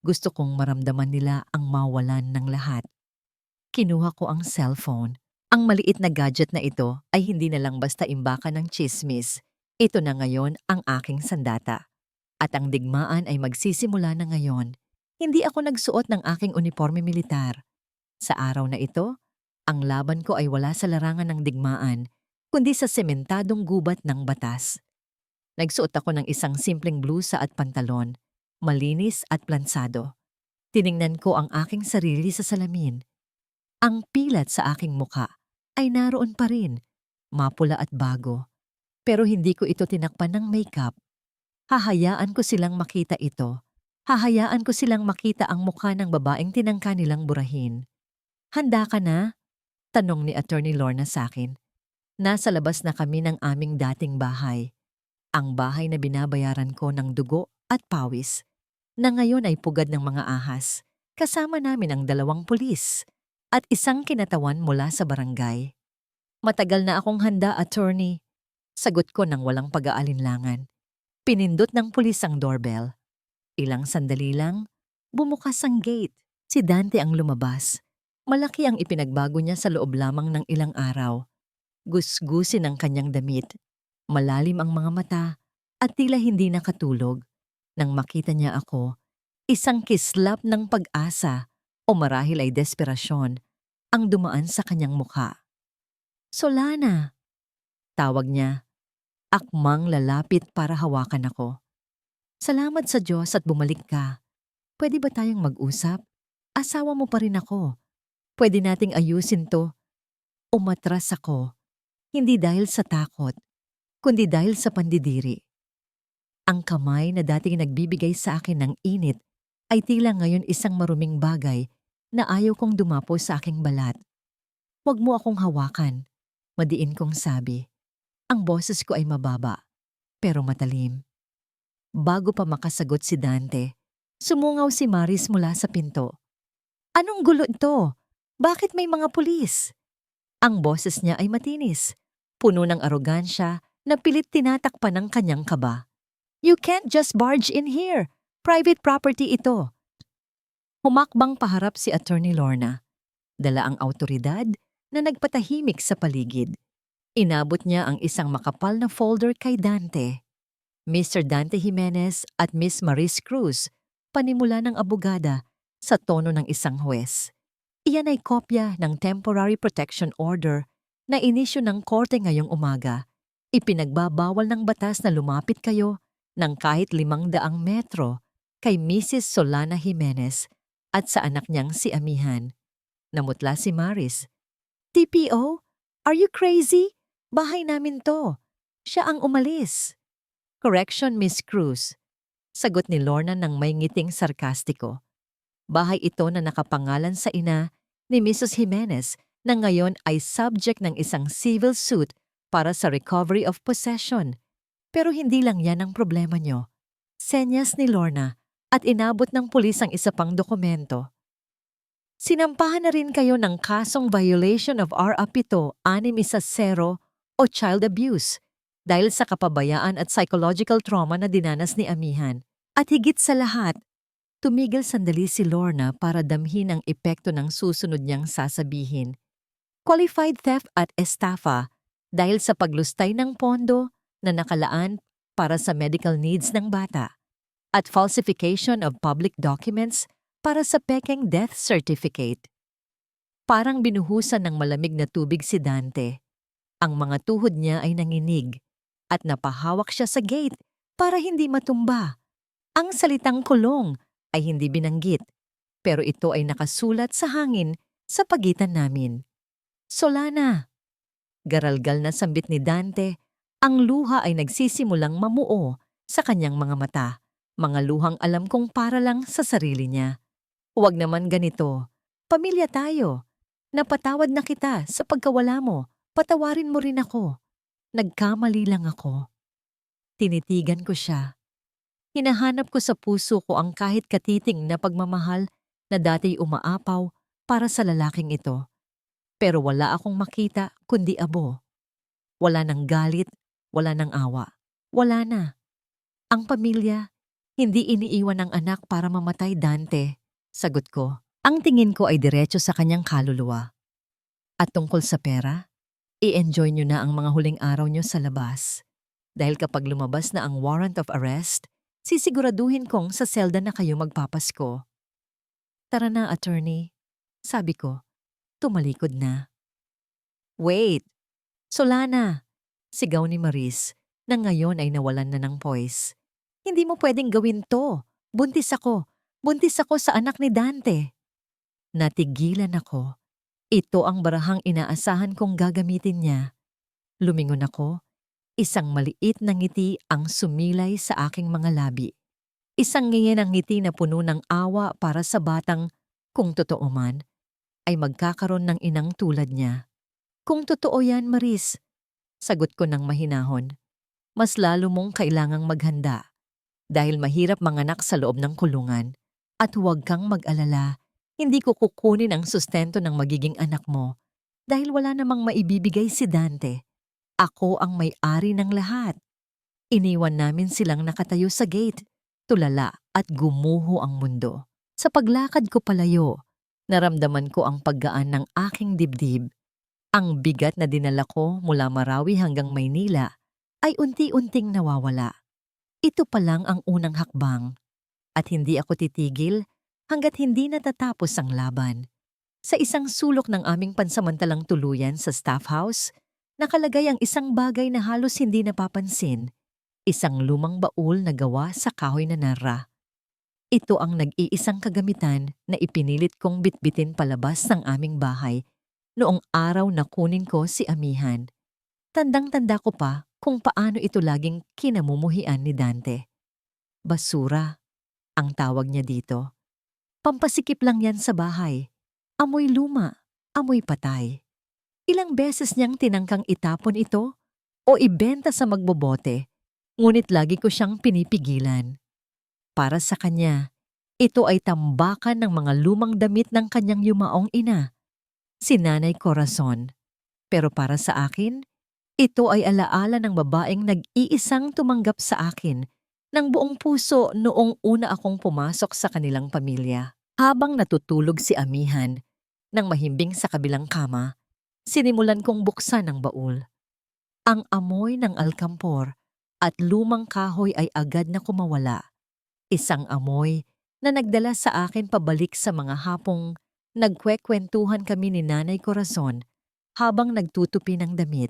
Gusto kong maramdaman nila ang mawalan ng lahat. Kinuha ko ang cellphone. Ang maliit na gadget na ito ay hindi na lang basta imbakan ng tsismis. Ito na ngayon ang aking sandata. At ang digmaan ay magsisimula na ngayon. Hindi ako nagsuot ng aking uniforme militar. Sa araw na ito, ang laban ko ay wala sa larangan ng digmaan, kundi sa sementadong gubat ng batas. Nagsuot ako ng isang simpleng blusa at pantalon, malinis at plansado. Tiningnan ko ang aking sarili sa salamin. Ang pilat sa aking muka ay naroon pa rin, mapula at bago. Pero hindi ko ito tinakpan ng makeup. Hahayaan ko silang makita ito. Hahayaan ko silang makita ang mukha ng babaeng tinangka nilang burahin. Handa ka na? Tanong ni Attorney Lorna sa akin. Nasa labas na kami ng aming dating bahay. Ang bahay na binabayaran ko ng dugo at pawis, na ngayon ay pugad ng mga ahas. Kasama namin ang 2 pulis at isang kinatawan mula sa barangay. Matagal na akong handa, attorney. Sagot ko nang walang pag-aalinlangan. Pinindot ng pulis ang doorbell. Ilang sandali lang, bumukas ang gate. Si Dante ang lumabas. Malaki ang ipinagbago niya sa loob lamang ng ilang araw. Gusgusin ang kanyang damit. Malalim ang mga mata at tila hindi nakatulog. Nang makita niya ako, isang kislap ng pag-asa o marahil ay desperasyon ang dumaan sa kanyang mukha. Solana, tawag niya. Akmang lalapit para hawakan ako. Salamat sa Diyos at bumalik ka. Pwede ba tayong mag-usap? Asawa mo pa rin ako. Pwede nating ayusin to. Umatras ako. Hindi dahil sa takot, kundi dahil sa pandidiri. Ang kamay na dating nagbibigay sa akin ng init ay tila ngayon isang maruming bagay na ayaw kong dumapo sa aking balat. Huwag mo akong hawakan, madiin kong sabi. Ang boses ko ay mababa, pero matalim. Bago pa makasagot si Dante, sumungaw si Maris mula sa pinto. Anong gulo ito? Bakit may mga pulis? Ang boses niya ay matinis, puno ng arogansya na pilit tinatakpan ng kanyang kaba. You can't just barge in here. Private property ito. Humakbang paharap si Attorney Lorna. Dala ang awtoridad na nagpatahimik sa paligid. Inabot niya ang isang makapal na folder kay Dante. Mr. Dante Jimenez at Miss Maris Cruz, panimula ng abogada sa tono ng isang huwes. Iyan ay kopya ng Temporary Protection Order na inisyu ng korte ngayong umaga. Ipinagbabawal ng batas na lumapit kayo ng kahit 500 metro kay Mrs. Solana Jimenez at sa anak niyang si Amihan. Namutla si Maris. TPO? Are you crazy? Bahay namin to. Siya ang umalis. Correction, Miss Cruz. Sagot ni Lorna ng may ngiting sarkastiko. Bahay ito na nakapangalan sa ina ni Mrs. Jimenez na ngayon ay subject ng isang civil suit para sa recovery of possession. Pero hindi lang yan ang problema nyo. Senyas ni Lorna at inabot ng pulis ang isa pang dokumento. Sinampahan na rin kayo ng kasong violation of RA 7-610 o child abuse dahil sa kapabayaan at psychological trauma na dinanas ni Amihan. At higit sa lahat, tumigil sandali si Lorna para damhin ang epekto ng susunod niyang sasabihin. Qualified theft at estafa dahil sa paglustay ng pondo na nakalaan para sa medical needs ng bata at falsification of public documents para sa pekeng death certificate. Parang binuhusan ng malamig na tubig si Dante. Ang mga tuhod niya ay nanginig at napahawak siya sa gate para hindi matumba. Ang salitang kulong ay hindi binanggit, pero ito ay nakasulat sa hangin sa pagitan namin. Solana. Garalgal na sambit ni Dante, ang luha ay nagsisimulang mamuo sa kanyang mga mata. Mga luhang alam kong para lang sa sarili niya. Huwag naman ganito. Pamilya tayo. Napatawad na kita sa pagkawala mo. Patawarin mo rin ako. Nagkamali lang ako. Tinitigan ko siya. Hinahanap ko sa puso ko ang kahit katiting na pagmamahal na dati umaapaw para sa lalaking ito. Pero wala akong makita kundi abo. Wala ng galit, wala ng awa. Wala na. Ang pamilya, hindi iniiwan ng anak para mamatay, Dante. Sagot ko. Ang tingin ko ay diretso sa kanyang kaluluwa. At tungkol sa pera, i-enjoy nyo na ang mga huling araw nyo sa labas. Dahil kapag lumabas na ang warrant of arrest, sisiguraduhin kong sa selda na kayo magpapasko. Tara na, attorney. Sabi ko, tumalikod na. Wait! Solana! Sigaw ni Maris na ngayon ay nawalan na ng poise. Hindi mo pwedeng gawin to. Buntis ako. Buntis ako sa anak ni Dante. Natigilan ako. Ito ang barahang inaasahan kong gagamitin niya. Lumingon ako. Isang maliit na ngiti ang sumilay sa aking mga labi. Isang ngayon ang ngiti na puno ng awa para sa batang, kung totoo man, ay magkakaroon ng inang tulad niya. Kung totoo yan, Maris, sagot ko ng mahinahon, mas lalo mong kailangang maghanda dahil mahirap manganak sa loob ng kulungan at huwag kang mag-alala, hindi ko kukunin ang sustento ng magiging anak mo dahil wala namang maibibigay si Dante. Ako ang may-ari ng lahat. Iniwan namin silang nakatayo sa gate, tulala at gumuho ang mundo. Sa paglakad ko palayo, naramdaman ko ang paggaan ng aking dibdib. Ang bigat na dinala ko mula Marawi hanggang Maynila ay unti-unting nawawala. Ito pa lang ang unang hakbang. At hindi ako titigil hanggat hindi natatapos ang laban. Sa isang sulok ng aming pansamantalang tuluyan sa staff house, nakalagay ang isang bagay na halos hindi napapansin. Isang lumang baul na gawa sa kahoy na narra. Ito ang nag-iisang kagamitan na ipinilit kong bitbitin palabas ng aming bahay noong araw na kunin ko si Amihan. Tandang-tanda ko pa kung paano ito laging kinamumuhian ni Dante. Basura, ang tawag niya dito. Pampasikip lang yan sa bahay. Amoy luma, amoy patay. Ilang beses niyang tinangkang itapon ito o ibenta sa magbobote, ngunit lagi ko siyang pinipigilan. Para sa kanya, ito ay tambakan ng mga lumang damit ng kanyang yumaong ina, si Nanay Corazon. Pero para sa akin, ito ay alaala ng babaeng nag-iisang tumanggap sa akin ng buong puso noong una akong pumasok sa kanilang pamilya. Habang natutulog si Amihan, nang mahimbing sa kabilang kama, sinimulan kong buksan ang baul. Ang amoy ng alkampor at lumang kahoy ay agad na kumawala. Isang amoy na nagdala sa akin pabalik sa mga hapong nagkwekwentuhan kami ni Nanay Corazon habang nagtutupi ng damit.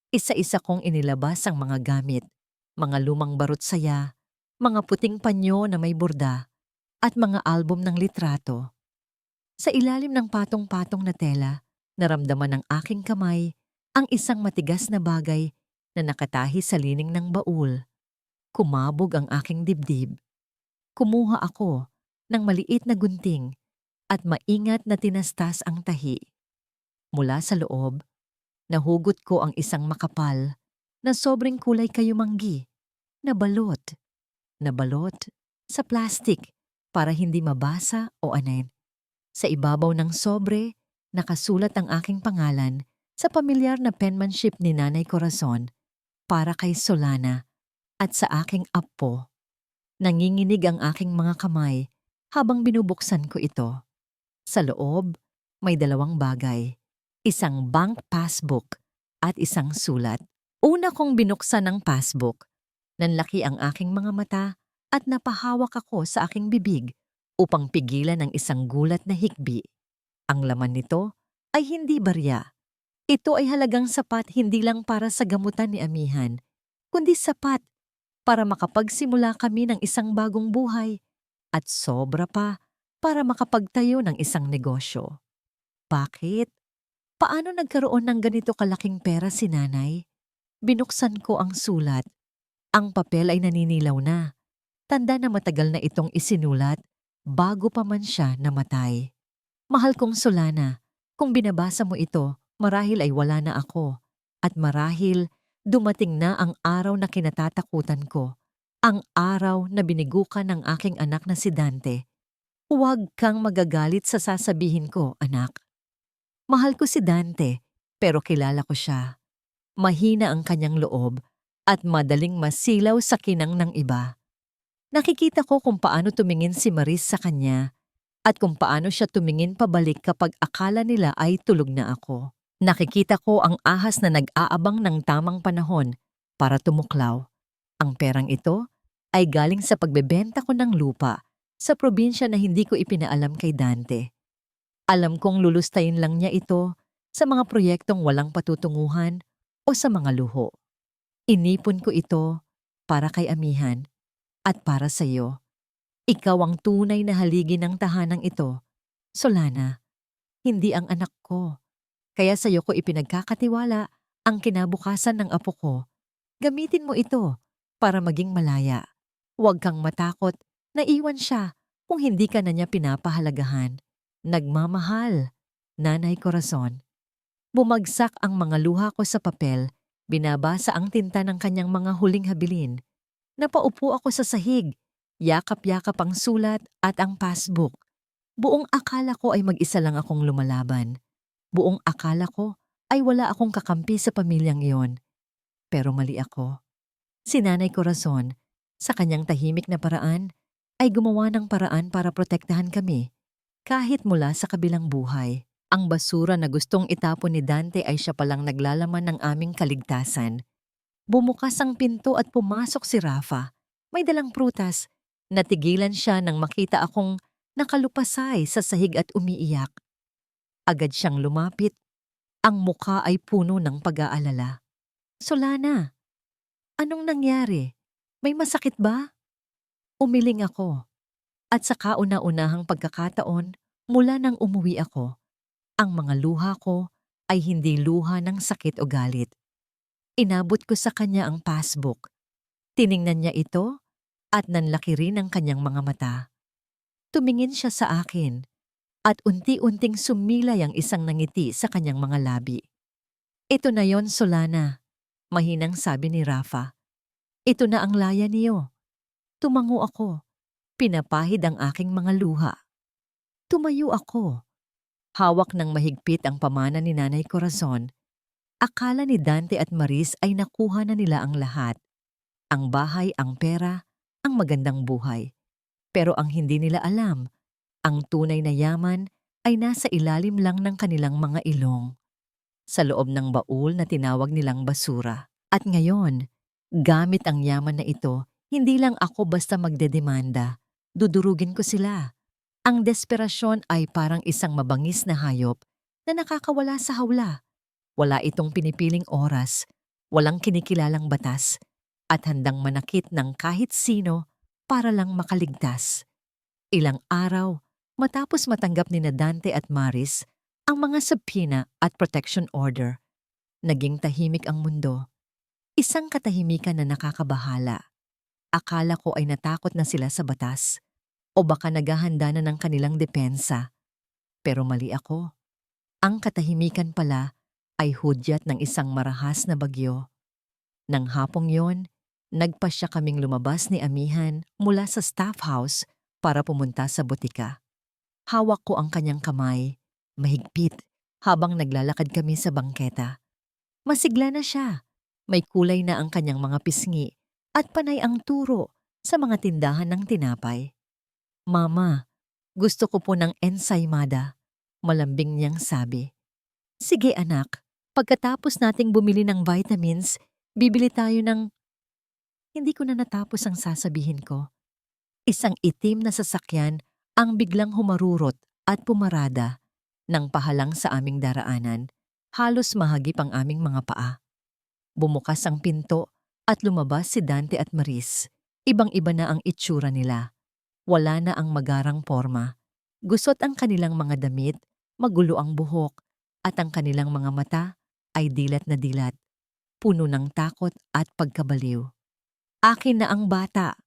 Isa-isa kong inilabas ang mga gamit, mga lumang barot saya, mga puting panyo na may borda, at mga album ng litrato. Sa ilalim ng patong-patong na tela, naramdaman ng aking kamay ang isang matigas na bagay na nakatahi sa lining ng baul. Kumabog ang aking dibdib. Kumuha ako ng maliit na gunting at maingat na tinastas ang tahi. Mula sa loob, nahugot ko ang isang makapal na sobrang kulay kayumanggi na balot. Nabalot sa plastik para hindi mabasa o anin. Sa ibabaw ng sobre, nakasulat ang aking pangalan sa pamilyar na penmanship ni Nanay Corazon para kay Solana at sa aking apo. Nanginginig ang aking mga kamay habang binubuksan ko ito. Sa loob, may dalawang bagay. Isang bank passbook at isang sulat. Una kong binuksan ang passbook. Nanlaki ang aking mga mata at napahawak ako sa aking bibig upang pigilan ang isang gulat na hikbi. Ang laman nito ay hindi barya. Ito ay halagang sapat hindi lang para sa gamutan ni Amihan, kundi sapat para makapagsimula kami ng isang bagong buhay at sobra pa para makapagtayo ng isang negosyo. Bakit? Paano nagkaroon ng ganito kalaking pera si Nanay? Binuksan ko ang sulat. Ang papel ay naninilaw na. Tanda na matagal na itong isinulat bago pa man siya namatay. Mahal kong Solana, kung binabasa mo ito, marahil ay wala na ako. At marahil dumating na ang araw na kinatatakutan ko. Ang araw na binigukan ng aking anak na si Dante. Huwag kang magagalit sa sasabihin ko, anak. Mahal ko si Dante, pero kilala ko siya. Mahina ang kanyang loob at madaling masilaw sa kinang ng iba. Nakikita ko kung paano tumingin si Maris sa kanya at kung paano siya tumingin pabalik kapag akala nila ay tulog na ako. Nakikita ko ang ahas na nag-aabang ng tamang panahon para tumuklaw. Ang perang ito ay galing sa pagbebenta ko ng lupa sa probinsya na hindi ko ipinaalam kay Dante. Alam kong lulustayin lang niya ito sa mga proyektong walang patutunguhan o sa mga luho. Inipon ko ito para kay Amihan at para sa iyo. Ikaw ang tunay na haligi ng tahanang ito, Solana, hindi ang anak ko. Kaya sa iyo ko ipinagkakatiwala ang kinabukasan ng apo ko. Gamitin mo ito para maging malaya. Huwag kang matakot na iwan siya kung hindi ka na niya pinapahalagahan. Nagmamahal, Nanay Corazon. Bumagsak ang mga luha ko sa papel, binabasa ang tinta ng kanyang mga huling habilin. Napaupo ako sa sahig, yakap-yakap ang sulat at ang passbook. Buong akala ko ay mag-isa lang akong lumalaban. Buong akala ko ay wala akong kakampi sa pamilyang iyon. Pero mali ako. Si Nanay Corazon, sa kanyang tahimik na paraan, ay gumawa ng paraan para protektahan kami. Kahit mula sa kabilang buhay, ang basura na gustong itapon ni Dante ay siya palang naglalaman ng aming kaligtasan. Bumukas ang pinto at pumasok si Rafa. May dalang prutas. Natigilan siya nang makita akong nakalupasay sa sahig at umiiyak. Agad siyang lumapit. Ang mukha ay puno ng pag-aalala. Solana, anong nangyari? May masakit ba? Umiling ako. At sa kauna-unahang pagkakataon, mula nang umuwi ako, ang mga luha ko ay hindi luha ng sakit o galit. Inabot ko sa kanya ang passbook. Tiningnan niya ito at nanlaki rin ang kanyang mga mata. Tumingin siya sa akin at unti-unting sumilay ang isang nangiti sa kanyang mga labi. Ito na yon, Solana, mahinang sabi ni Rafa. Ito na ang laya niyo. Tumango ako. Pinapahid ang aking mga luha. Tumayo ako. Hawak ng mahigpit ang pamana ni Nanay Corazon. Akala ni Dante at Maris ay nakuha na nila ang lahat. Ang bahay, ang pera, ang magandang buhay. Pero ang hindi nila alam, ang tunay na yaman ay nasa ilalim lang ng kanilang mga ilong. Sa loob ng baul na tinawag nilang basura. At ngayon, gamit ang yaman na ito, hindi lang ako basta magdedemanda. Dudurugin ko sila. Ang desperasyon ay parang isang mabangis na hayop na nakakawala sa hawla. Wala itong pinipiling oras, walang kinikilalang batas, at handang manakit ng kahit sino para lang makaligtas. Ilang araw, matapos matanggap ni Dante at Maris ang mga subpoena at protection order, naging tahimik ang mundo. Isang katahimikan na nakakabahala. Akala ko ay natakot na sila sa batas o baka naghahanda na ng kanilang depensa. Pero mali ako. Ang katahimikan pala ay hudyat ng isang marahas na bagyo. Nang hapong yon, nagpasya kaming lumabas ni Amihan mula sa staff house para pumunta sa butika. Hawak ko ang kanyang kamay, mahigpit, habang naglalakad kami sa bangketa. Masigla na siya. May kulay na ang kanyang mga pisngi at panay ang turo sa mga tindahan ng tinapay. Mama, gusto ko po ng ensaymada, malambing niyang sabi. Sige anak, pagkatapos nating bumili ng vitamins, bibili tayo ng... Hindi ko na natapos ang sasabihin ko. Isang itim na sasakyan ang biglang humarurot at pumarada nang pahalang sa aming daraanan. Halos mahagip ang aming mga paa. Bumukas ang pinto at lumabas si Dante at Maris. Ibang-iba na ang itsura nila. Wala na ang magarang porma. Gusot ang kanilang mga damit, magulo ang buhok, at ang kanilang mga mata ay dilat na dilat, puno ng takot at pagkabaliw. Akin na ang bata!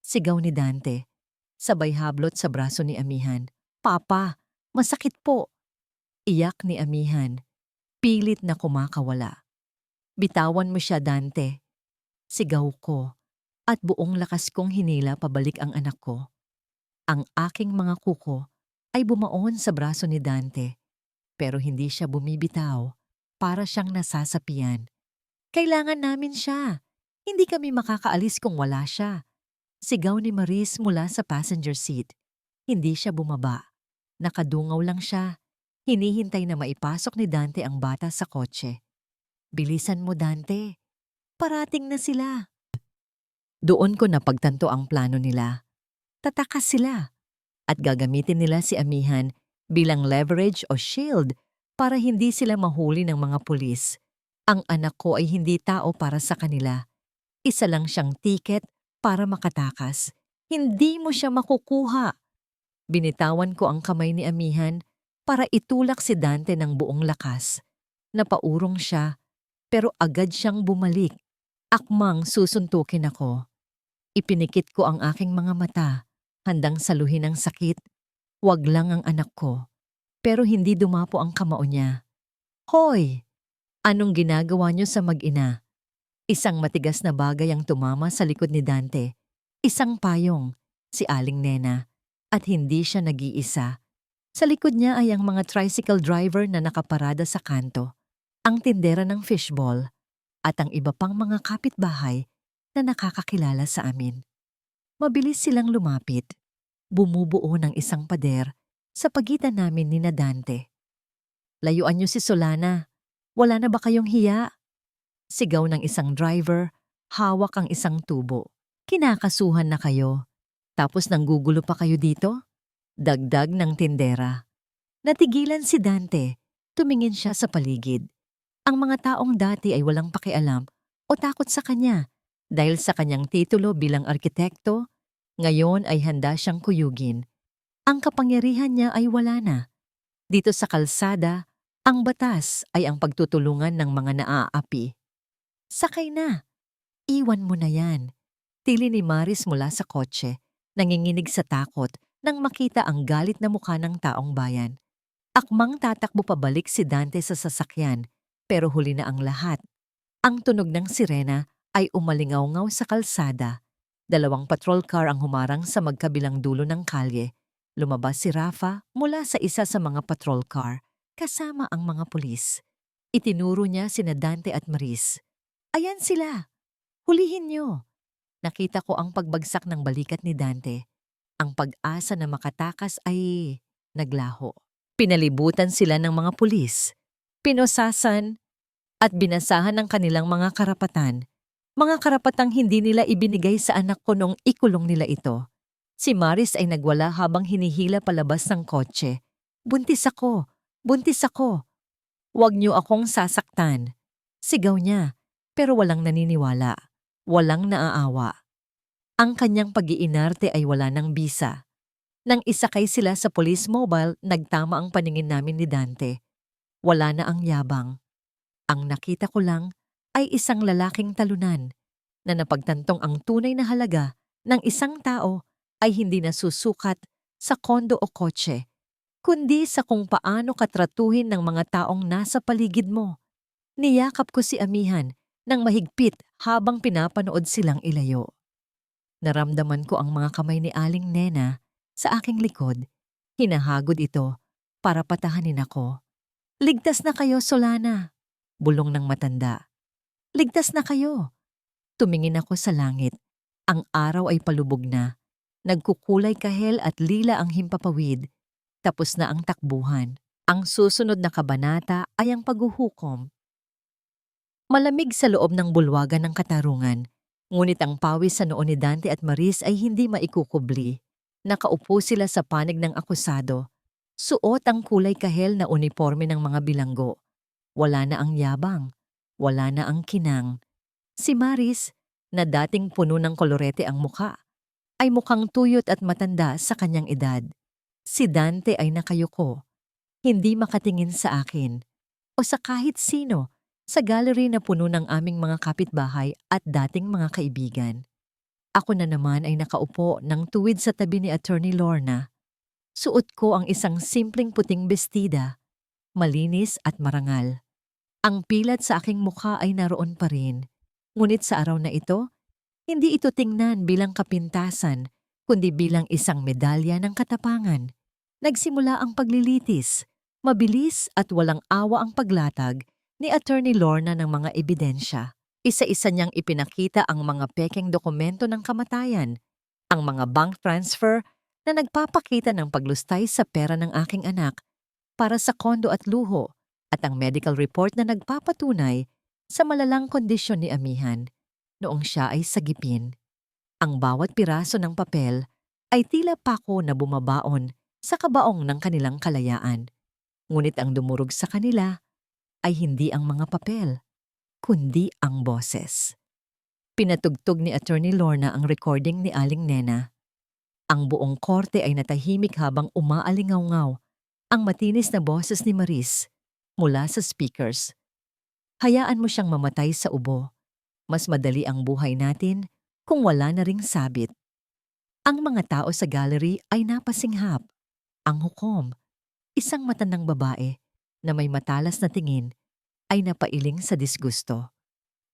Sigaw ni Dante. Sabay hablot sa braso ni Amihan. Papa, masakit po! Iyak ni Amihan. Pilit na kumakawala. Bitawan mo siya, Dante. Sigaw ko, at buong lakas kong hinila pabalik ang anak ko. Ang aking mga kuko ay bumaon sa braso ni Dante. Pero hindi siya bumibitaw. Para siyang nasasapian. Kailangan namin siya. Hindi kami makakaalis kung wala siya. Sigaw ni Maris mula sa passenger seat. Hindi siya bumaba. Nakadungaw lang siya. Hinihintay na maipasok ni Dante ang bata sa kotse. Bilisan mo, Dante. Parating na sila. Doon ko napagtanto ang plano nila. Tatakas sila. At gagamitin nila si Amihan bilang leverage o shield para hindi sila mahuli ng mga pulis. Ang anak ko ay hindi tao para sa kanila. Isa lang siyang tiket para makatakas. Hindi mo siya makukuha. Binitawan ko ang kamay ni Amihan para itulak si Dante ng buong lakas. Napaurong siya, pero agad siyang bumalik. Akmang susuntukin ako. Ipinikit ko ang aking mga mata, handang saluhin ang sakit. Wag lang ang anak ko. Pero hindi dumapo ang kamao niya. Hoy! Anong ginagawa niyo sa mag-ina? Isang matigas na bagay ang tumama sa likod ni Dante. Isang payong, si Aling Nena. At hindi siya nag-iisa. Sa likod niya ay ang mga tricycle driver na nakaparada sa kanto, ang tindera ng fishball, at ang iba pang mga kapitbahay na nakakakilala sa amin. Mabilis silang lumapit. Bumubuo ng isang pader sa pagitan namin ni Dante. Layuan niyo si Solana. Wala na ba kayong hiya? Sigaw ng isang driver, hawak ang isang tubo. Kinakasuhan na kayo. Tapos nanggugulo pa kayo dito? Dagdag ng tindera. Natigilan si Dante. Tumingin siya sa paligid. Ang mga taong dati ay walang pakialam o takot sa kanya dahil sa kanyang titulo bilang arkitekto, ngayon ay handa siyang kuyugin. Ang kapangyarihan niya ay wala na. Dito sa kalsada, ang batas ay ang pagtutulungan ng mga naaapi. Sakay na. Iwan mo na yan. Tili ni Maris mula sa kotse, nanginginig sa takot nang makita ang galit na mukha ng taong bayan. Akmang tatakbo pabalik si Dante sa sasakyan, pero huli na ang lahat. Ang tunog ng sirena ay umalingaw-ngaw sa kalsada. 2 patrol car ang humarang sa magkabilang dulo ng kalye. Lumabas si Rafa mula sa isa sa mga patrol car, kasama ang mga pulis. Itinuro niya sina Dante at Maris. Ayan sila. Hulihin niyo. Nakita ko ang pagbagsak ng balikat ni Dante. Ang pag-asa na makatakas ay naglaho. Pinalibutan sila ng mga pulis. Pinosasan at binasahan ng kanilang mga karapatan. Mga karapatang hindi nila ibinigay sa anak ko noong ikulong nila ito. Si Maris ay nagwala habang hinihila palabas ng kotse. Buntis ako! Buntis ako! Huwag niyo akong sasaktan. Sigaw niya, pero walang naniniwala. Walang naaawa. Ang kanyang pag-iinarte ay wala ng bisa. Nang isakay sila sa police mobile, nagtama ang paningin namin ni Dante. Wala na ang yabang. Ang nakita ko lang ay isang lalaking talunan na napagtantong ang tunay na halaga ng isang tao ay hindi nasusukat sa kondo o kotse, kundi sa kung paano katratuhin ng mga taong nasa paligid mo. Niyakap ko si Amihan ng mahigpit habang pinapanood silang ilayo. Naramdaman ko ang mga kamay ni Aling Nena sa aking likod. Hinahagod ito para patahanin ako. Ligtas na kayo, Solana. Bulong ng matanda. Ligtas na kayo. Tumingin ako sa langit. Ang araw ay palubog na. Nagkukulay kahel at lila ang himpapawid. Tapos na ang takbuhan. Ang susunod na kabanata ay ang paghuhukom. Malamig sa loob ng bulwagan ng katarungan. Ngunit ang pawis sa noo ni Dante at Maris ay hindi maikukubli. Nakaupo sila sa panig ng akusado. Suot ang kulay kahel na uniforme ng mga bilanggo. Wala na ang yabang. Wala na ang kinang. Si Maris, na dating puno ng kolorete ang mukha, ay mukhang tuyot at matanda sa kanyang edad. Si Dante ay nakayuko. Hindi makatingin sa akin o sa kahit sino sa gallery na puno ng aming mga kapitbahay at dating mga kaibigan. Ako na naman ay nakaupo ng tuwid sa tabi ni Attorney Lorna. Suot ko ang isang simpleng puting bestida, malinis at marangal. Ang pilat sa aking mukha ay naroon pa rin. Ngunit sa araw na ito, hindi ito tingnan bilang kapintasan, kundi bilang isang medalya ng katapangan. Nagsimula ang paglilitis. Mabilis at walang awa ang paglatag ni Attorney Lorna ng mga ebidensya. Isa-isa niyang ipinakita ang mga pekeng dokumento ng kamatayan, ang mga bank transfer na nagpapakita ng paglustay sa pera ng aking anak para sa kondo at luho, at ang medical report na nagpapatunay sa malalang kondisyon ni Amihan noong siya ay sagipin. Ang bawat piraso ng papel ay tila pako na bumabaon sa kabaong ng kanilang kalayaan. Ngunit ang dumurog sa kanila ay hindi ang mga papel, kundi ang boses. Pinatugtog ni Attorney Lorna ang recording ni Aling Nena. Ang buong korte ay natahimik habang umaalingaw-ngaw ang matinis na boses ni Maris mula sa speakers. Hayaan mo siyang mamatay sa ubo. Mas madali ang buhay natin kung wala na ring sabit. Ang mga tao sa gallery ay napasinghap. Ang hukom, isang matandang babae na may matalas na tingin, ay napailing sa disgusto.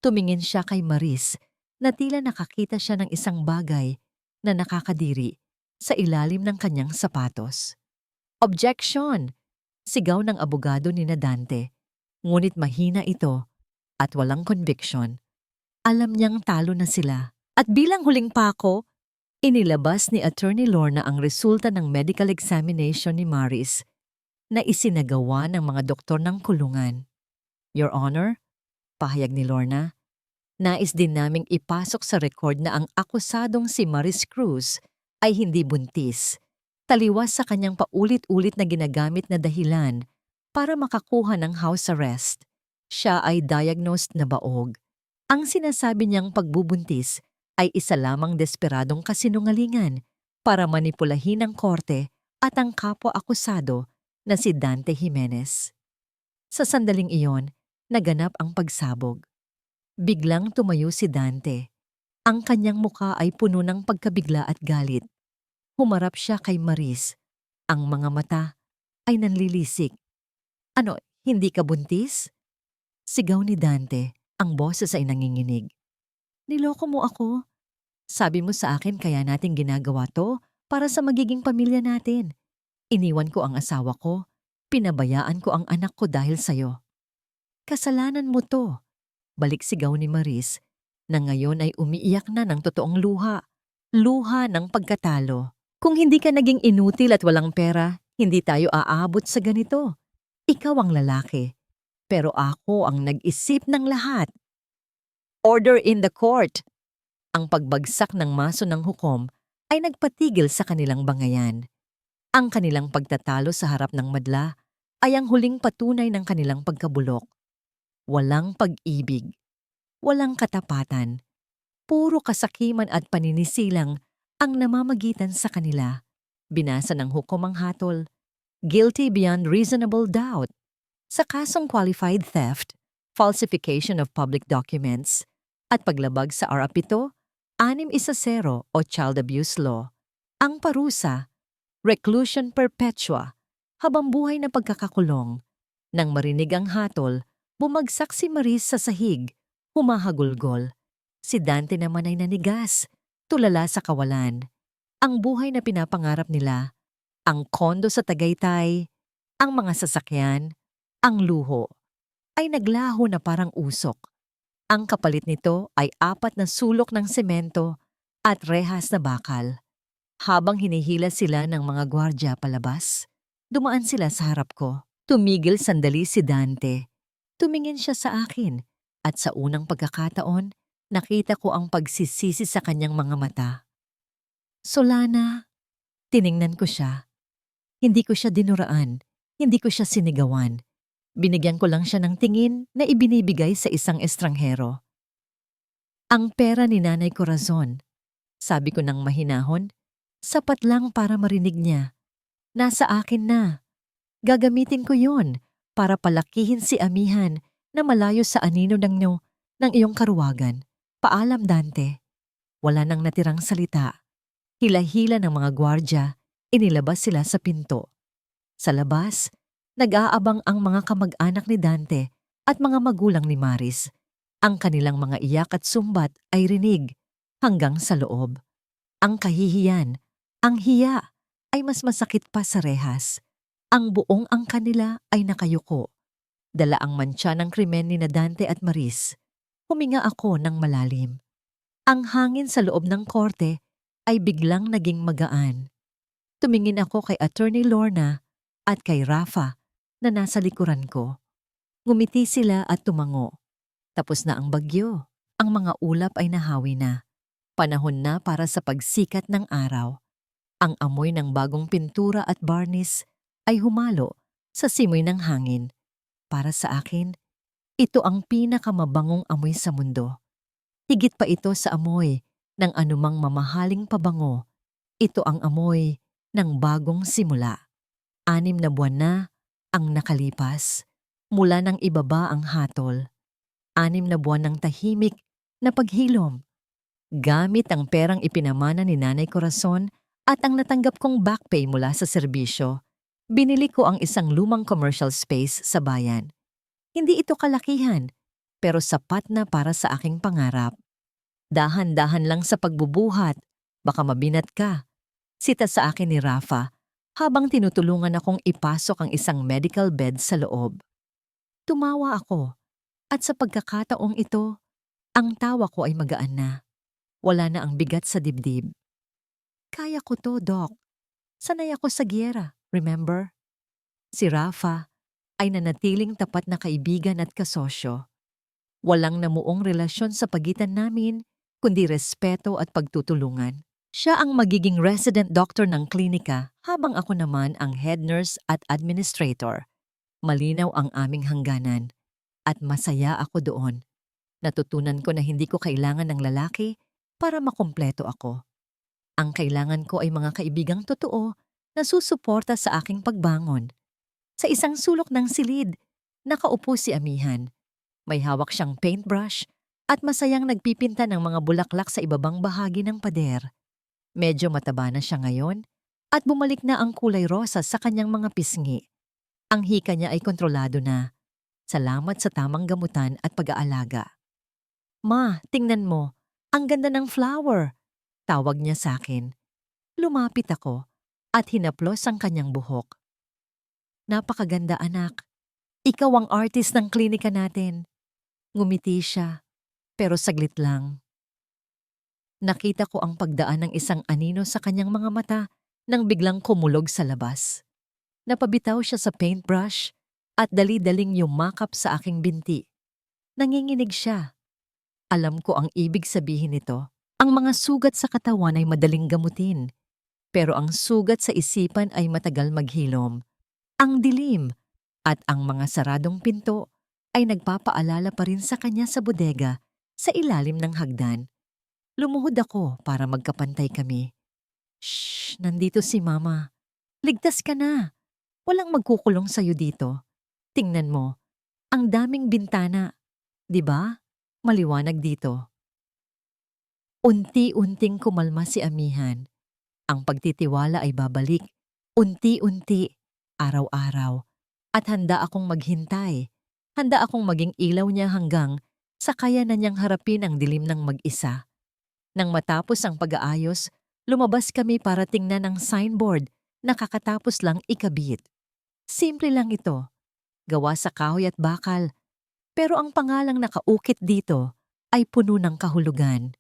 Tumingin siya kay Maris na tila nakakita siya ng isang bagay na nakakadiri sa ilalim ng kanyang sapatos. Objection! Sigaw ng abogado ni Dante. Ngunit mahina ito at walang conviction. Alam niyang talo na sila. At bilang huling pako, inilabas ni Attorney Lorna ang resulta ng medical examination ni Maris na isinagawa ng mga doktor ng kulungan. Your Honor, pahayag ni Lorna, nais din naming ipasok sa record na ang akusadong si Maris Cruz ay hindi buntis, taliwas sa kanyang paulit-ulit na ginagamit na dahilan para makakuha ng house arrest. Siya ay diagnosed na baog. Ang sinasabi niyang pagbubuntis ay isa lamang desperadong kasinungalingan para manipulahin ang korte at ang kapwa-akusado na si Dante Jimenez. Sa sandaling iyon, naganap ang pagsabog. Biglang tumayo si Dante. Ang kanyang muka ay puno ng pagkabigla at galit. Humarap siya kay Maris. Ang mga mata ay nanlilisik. Ano, hindi ka buntis? Sigaw ni Dante, ang boses ay nanginginig. Niloko mo ako. Sabi mo sa akin kaya natin ginagawa to para sa magiging pamilya natin. Iniwan ko ang asawa ko. Pinabayaan ko ang anak ko dahil sayo. Kasalanan mo to. Balik sigaw ni Maris na ngayon ay umiiyak na ng totoong luha. Luha ng pagkatalo. Kung hindi ka naging inutil at walang pera, hindi tayo aabot sa ganito. Ikaw ang lalaki. Pero ako ang nag-isip ng lahat. Order in the court! Ang pagbagsak ng maso ng hukom ay nagpatigil sa kanilang bangayan. Ang kanilang pagtatalo sa harap ng madla ay ang huling patunay ng kanilang pagkabulok. Walang pag-ibig. Walang katapatan. Puro kasakiman at paninisilang ang namamagitan sa kanila. Binasa ng hukom ang hatol. Guilty beyond reasonable doubt. Sa kasong qualified theft, falsification of public documents, at paglabag sa RA-7, 610 o child abuse law. Ang parusa, reclusion perpetua, habang buhay na pagkakakulong. Nang marinig ang hatol, bumagsak si Maris sa sahig, humahagulgol. Si Dante naman ay nanigas, tulala sa kawalan. Ang buhay na pinapangarap nila, ang kondo sa Tagaytay, ang mga sasakyan, ang luho, ay naglaho na parang usok. Ang kapalit nito ay 4 na sulok ng semento at rehas na bakal. Habang hinihila sila ng mga gwardya palabas, dumaan sila sa harap ko. Tumigil sandali si Dante. Tumingin siya sa akin at sa unang pagkakataon, nakita ko ang pagsisisi sa kanyang mga mata. Solana, tiningnan ko siya. Hindi ko siya dinuraan, hindi ko siya sinigawan. Binigyan ko lang siya ng tingin na ibinibigay sa isang estranghero. Ang pera ni Nanay Corazon, sabi ko ng mahinahon, sapat lang para marinig niya. Nasa akin na. Gagamitin ko yon para palakihin si Amihan na malayo sa anino ng iyong karuwagan. Paalam, Dante. Wala nang natirang salita. Hila-hila ng mga gwardya, inilabas sila sa pinto. Sa labas, nag-aabang ang mga kamag-anak ni Dante at mga magulang ni Maris. Ang kanilang mga iyak at sumbat ay rinig hanggang sa loob. Ang kahihiyan, ang hiya, ay mas masakit pa sa rehas. Ang buong angka nila ay nakayuko. Dala ang mantsa ng krimen ni Dante at Maris. Huminga ako ng malalim. Ang hangin sa loob ng korte ay biglang naging magaan. Tumingin ako kay Attorney Lorna at kay Rafa na nasa likuran ko. Ngumiti sila at tumango. Tapos na ang bagyo. Ang mga ulap ay nahawi na. Panahon na para sa pagsikat ng araw. Ang amoy ng bagong pintura at varnish ay humalo sa simoy ng hangin. Para sa akin, ito ang pinakamabangong amoy sa mundo. Higit pa ito sa amoy ng anumang mamahaling pabango. Ito ang amoy ng bagong simula. 6 na buwan na ang nakalipas mula nang ibaba ang hatol. 6 na buwan ng tahimik na paghilom. Gamit ang perang ipinamana ni Nanay Corazon at ang natanggap kong back pay mula sa serbisyo, binili ko ang isang lumang commercial space sa bayan. Hindi ito kalakihan, pero sapat na para sa aking pangarap. Dahan-dahan lang sa pagbubuhat, baka mabinat ka. Sita sa akin ni Rafa habang tinutulungan akong ipasok ang isang medical bed sa loob. Tumawa ako at sa pagkakataong ito, ang tawa ko ay magaan na. Wala na ang bigat sa dibdib. Kaya ko to, Doc. Sanay ako sa giyera, remember? Si Rafa ay nanatiling tapat na kaibigan at kasosyo. Walang namuong relasyon sa pagitan namin, kundi respeto at pagtutulungan. Siya ang magiging resident doctor ng klinika habang ako naman ang head nurse at administrator. Malinaw ang aming hangganan at masaya ako doon. Natutunan ko na hindi ko kailangan ng lalaki para makumpleto ako. Ang kailangan ko ay mga kaibigang totoo na susuporta sa aking pagbangon. Sa isang sulok ng silid, nakaupo si Amihan. May hawak siyang paintbrush at masayang nagpipinta ng mga bulaklak sa ibabang bahagi ng pader. Medyo mataba na siya ngayon at bumalik na ang kulay rosas sa kanyang mga pisngi. Ang hika niya ay kontrolado na. Salamat sa tamang gamutan at pag-aalaga. Ma, tingnan mo. Ang ganda ng flower. Tawag niya sa akin. Lumapit ako at hinaplos ang kanyang buhok. Napakaganda, anak. Ikaw ang artist ng klinika natin. Ngumiti siya, pero saglit lang. Nakita ko ang pagdaan ng isang anino sa kanyang mga mata nang biglang kumulog sa labas. Napabitaw siya sa paintbrush at dali-daling yumakap sa aking binti. Nanginginig siya. Alam ko ang ibig sabihin nito. Ang mga sugat sa katawan ay madaling gamutin, pero ang sugat sa isipan ay matagal maghilom. Ang dilim at ang mga saradong pinto ay nagpapaalala pa rin sa kanya sa bodega sa ilalim ng hagdan. Lumuhod ako para magkapantay kami. Shh! Nandito si Mama. Ligtas ka na. Walang magkukulong sa'yo dito. Tingnan mo, ang daming bintana. 'Di ba? Maliwanag dito. Unti-unting kumalma si Amihan. Ang pagtitiwala ay babalik, unti-unti, araw-araw. At handa akong maghintay. Handa akong maging ilaw niya hanggang sa kaya na niyang harapin ang dilim ng mag-isa. Nang matapos ang pag-aayos, lumabas kami para tingnan ang signboard na kakatapos lang ikabit. Simple lang ito, gawa sa kahoy at bakal. Pero ang pangalang nakaukit dito ay puno ng kahulugan.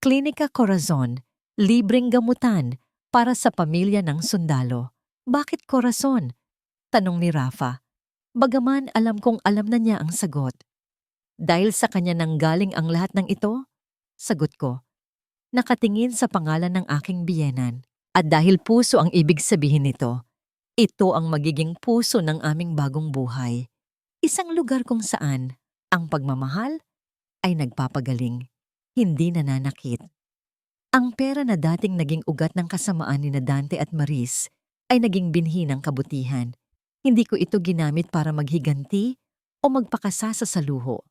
Klinika Corazon, libreng gamutan para sa pamilya ng sundalo. Bakit Corazon? Tanong ni Rafa. Bagaman alam kong alam na niya ang sagot. Dahil sa kanya nanggaling ang lahat ng ito? Sagot ko. Nakatingin sa pangalan ng aking biyenan. At dahil puso ang ibig sabihin nito, ito ang magiging puso ng aming bagong buhay. Isang lugar kung saan ang pagmamahal ay nagpapagaling, hindi nananakit. Ang pera na dating naging ugat ng kasamaan ni Dante at Maris ay naging binhi ng kabutihan. Hindi ko ito ginamit para maghiganti o magpakasasa sa luho.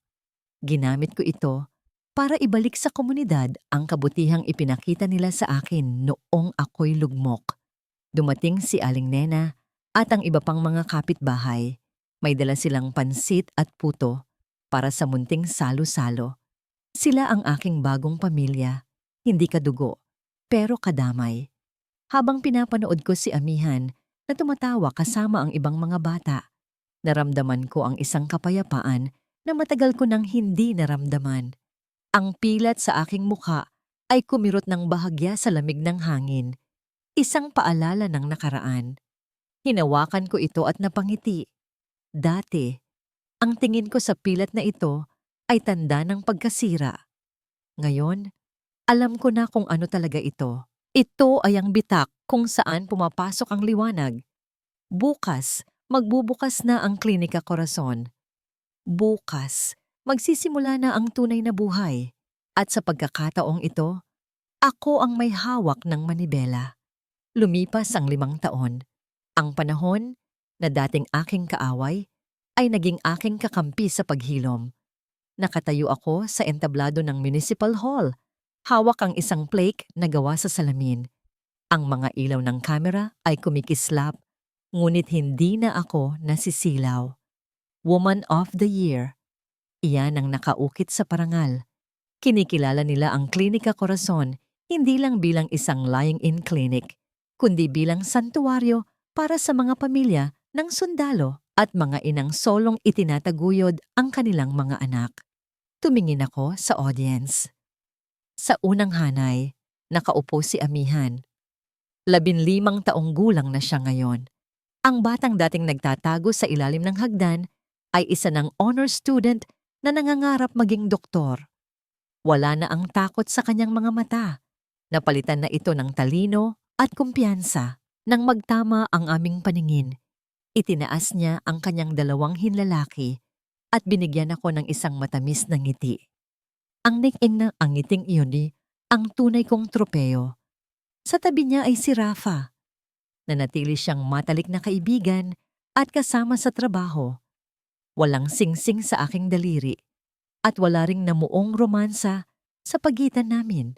Ginamit ko ito para ibalik sa komunidad ang kabutihang ipinakita nila sa akin noong ako'y lugmok. Dumating si Aling Nena at ang iba pang mga kapitbahay. May dala silang pansit at puto para sa munting salo-salo. Sila ang aking bagong pamilya, hindi kadugo, pero kadamay. Habang pinapanood ko si Amihan, na tumatawa kasama ang ibang mga bata. Naramdaman ko ang isang kapayapaan na matagal ko nang hindi naramdaman. Ang pilat sa aking mukha ay kumirot ng bahagya sa lamig ng hangin. Isang paalala ng nakaraan. Hinawakan ko ito at napangiti. Dati, ang tingin ko sa pilat na ito ay tanda ng pagkasira. Ngayon, alam ko na kung ano talaga ito. Ito ay ang bitak kung saan pumapasok ang liwanag. Bukas, magbubukas na ang Klinika Corazon. Bukas, magsisimula na ang tunay na buhay. At sa pagkakataong ito, ako ang may hawak ng manibela. Lumipas ang 5 taon. Ang panahon na dating aking kaaway ay naging aking kakampi sa paghilom. Nakatayo ako sa entablado ng Municipal Hall. Hawak ang isang plaque na gawa sa salamin. Ang mga ilaw ng kamera ay kumikislap, ngunit hindi na ako nasisilaw. Woman of the Year. Iyan ang nakaukit sa parangal. Kinikilala nila ang Klinika Corazon hindi lang bilang isang lying-in clinic, kundi bilang santuwaryo para sa mga pamilya ng sundalo at mga inang solong itinataguyod ang kanilang mga anak. Tumingin ako sa audience. Sa unang hanay, nakaupo si Amihan. 15 taong gulang na siya ngayon. Ang batang dating nagtatago sa ilalim ng hagdan ay isa ng honor student na nangangarap maging doktor. Wala na ang takot sa kanyang mga mata. Napalitan na ito ng talino at kumpiyansa. Nang magtama ang aming paningin, itinaas niya ang kanyang 2 hinlalaki at binigyan ako ng isang matamis na ngiti. Ang ngiting iyon ang tunay kong tropeo. Sa tabi niya ay si Rafa. Nanatili siyang matalik na kaibigan at kasama sa trabaho. Walang singsing sa aking daliri at wala ring namuong romansa sa pagitan namin.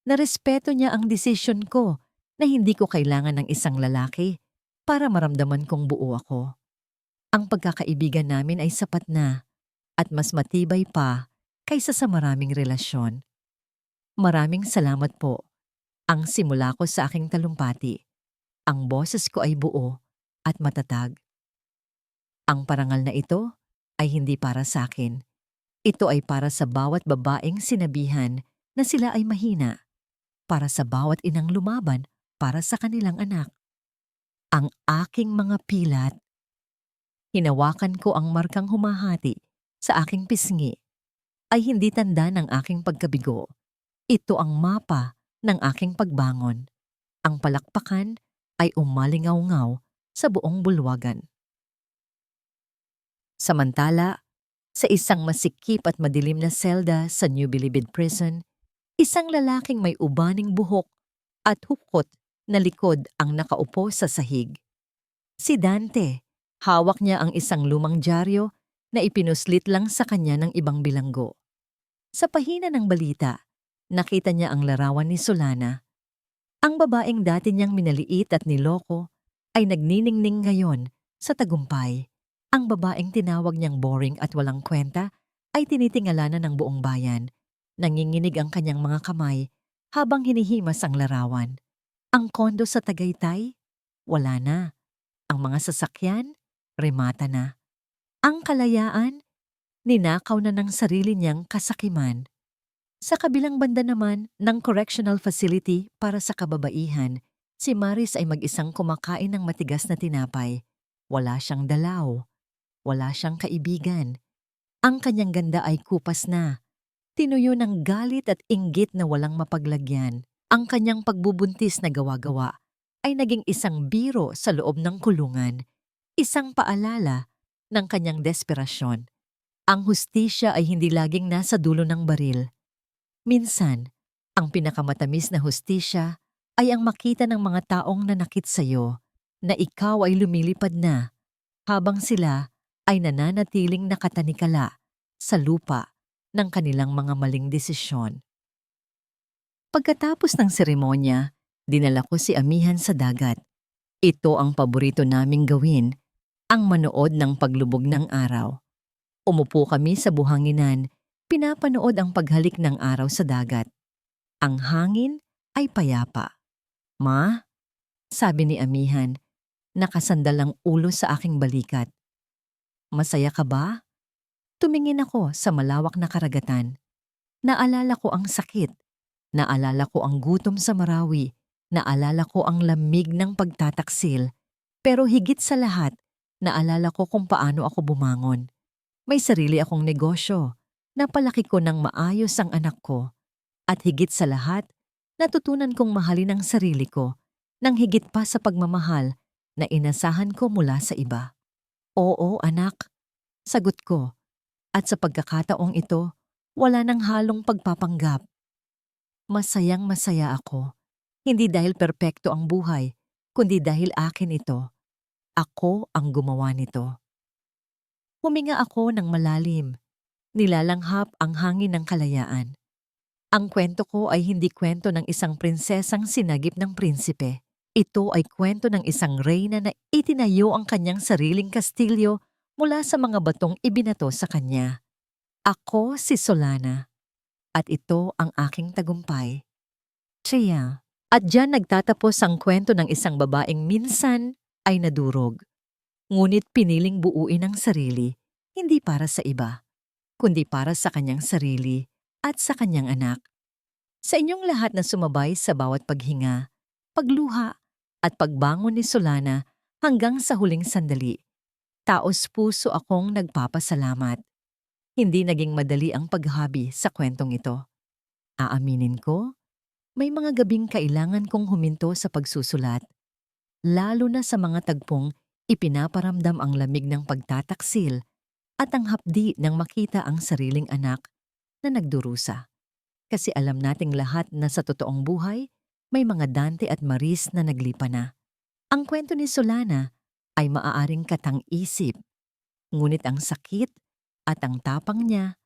Narespeto niya ang desisyon ko na hindi ko kailangan ng isang lalaki para maramdaman kong buo ako. Ang pagkakaibigan namin ay sapat na at mas matibay pa kaysa sa maraming relasyon. Maraming salamat po. Ang simula ko sa aking talumpati. Ang boses ko ay buo at matatag. Ang parangal na ito ay hindi para sa akin. Ito ay para sa bawat babaeng sinabihan na sila ay mahina. Para sa bawat inang lumaban para sa kanilang anak. Ang aking mga pilat. Hinawakan ko ang markang humahati sa aking pisngi. Ay hindi tanda ng aking pagkabigo. Ito ang mapa ng aking pagbangon. Ang palakpakan ay umalingaw-ngaw sa buong bulwagan. Samantala, sa isang masikip at madilim na selda sa New Bilibid Prison, isang lalaking may ubaning buhok at hukot na likod ang nakaupo sa sahig. Si Dante, hawak niya ang isang lumang dyaryo na ipinuslit lang sa kanya ng ibang bilanggo. Sa pahina ng balita, nakita niya ang larawan ni Solana. Ang babaeng dati niyang minaliit at niloko ay nagniningning ngayon sa tagumpay. Ang babaeng tinawag niyang boring at walang kwenta ay tinitingala na ng buong bayan. Nanginginig ang kanyang mga kamay habang hinihimas ang larawan. Ang kondo sa Tagaytay, wala na. Ang mga sasakyan, remata na. Ang kalayaan, ninakaw na ng sarili niyang kasakiman. Sa kabilang banda naman ng correctional facility para sa kababaihan, si Maris ay mag-isang kumakain ng matigas na tinapay. Wala siyang dalaw. Wala siyang kaibigan. Ang kanyang ganda ay kupas na. Tinuyo ng galit at inggit na walang mapaglagyan. Ang kanyang pagbubuntis na gawa-gawa ay naging isang biro sa loob ng kulungan. Isang paalala ng kanyang desperasyon. Ang hustisya ay hindi laging nasa dulo ng baril. Minsan, ang pinakamatamis na hustisya ay ang makita ng mga taong nanakit sa'yo na ikaw ay lumilipad na habang sila ay nananatiling nakatanikala sa lupa ng kanilang mga maling desisyon. Pagkatapos ng seremonya, dinala ko si Amihan sa dagat. Ito ang paborito naming gawin, ang manood ng paglubog ng araw. Umupo kami sa buhanginan, pinapanood ang paghalik ng araw sa dagat. Ang hangin ay payapa. Ma, sabi ni Amihan, Nakasandal ang ulo sa aking balikat. Masaya ka ba? Tumingin ako sa malawak na karagatan. Naalala ko ang sakit. Naalala ko ang gutom sa Marawi. Naalala ko ang lamig ng pagtataksil. Pero higit sa lahat, naalala ko kung paano ako bumangon. May sarili akong negosyo. Napalaki ko ng maayos ang anak ko. At higit sa lahat, natutunan kong mahalin ang sarili ko nang higit pa sa pagmamahal na inasahan ko mula sa iba. Oo, anak, sagot ko. At sa pagkakataong ito, wala nang halong pagpapanggap. Masayang masaya ako. Hindi dahil perpekto ang buhay, kundi dahil akin ito. Ako ang gumawa nito. Huminga ako ng malalim. Nilalanghap ang hangin ng kalayaan. Ang kwento ko ay hindi kwento ng isang prinsesang sinagip ng prinsipe. Ito ay kwento ng isang reyna na itinayo ang kanyang sariling kastilyo mula sa mga batong ibinato sa kanya. Ako si Solana. At ito ang aking tagumpay. Triya. At diyan nagtatapos ang kwento ng isang babaeng minsan ay nadurog. Ngunit piniling buuin ang sarili, hindi para sa iba, kundi para sa kanyang sarili at sa kanyang anak. Sa inyong lahat na sumabay sa bawat paghinga, pagluha at pagbangon ni Solana hanggang sa huling sandali, taos puso akong nagpapasalamat. Hindi naging madali ang paghabi sa kwentong ito. Aaminin ko, may mga gabing kailangan kong huminto sa pagsusulat, lalo na sa mga tagpong ipinaparamdam ang lamig ng pagtataksil at ang hapdi ng makita ang sariling anak na nagdurusa. Kasi alam nating lahat na sa totoong buhay, may mga Dante at Maris na naglipa na. Ang kwento ni Solana ay maaaring katang-isip, ngunit ang sakit at ang tapang niya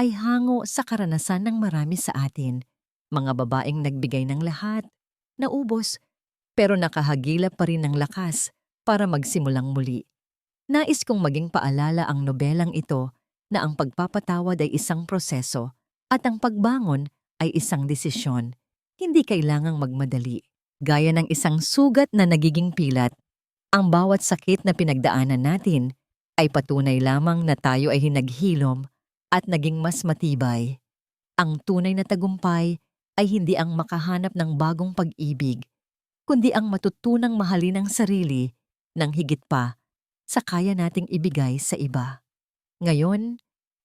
ay hango sa karanasan ng marami sa atin, mga babaeng nagbigay ng lahat, naubos, pero nakahagilap pa rin ng lakas para magsimulang muli. Nais kong maging paalala ang nobelang ito na ang pagpapatawad ay isang proseso at ang pagbangon ay isang desisyon. Hindi kailangang magmadali. Gaya ng isang sugat na nagiging pilat, ang bawat sakit na pinagdaanan natin ay patunay lamang na tayo ay hinaghilom at naging mas matibay. Ang tunay na tagumpay ay hindi ang makahanap ng bagong pag-ibig, kundi ang matutunang mahalin ang sarili ng higit pa sa kaya nating ibigay sa iba. Ngayon,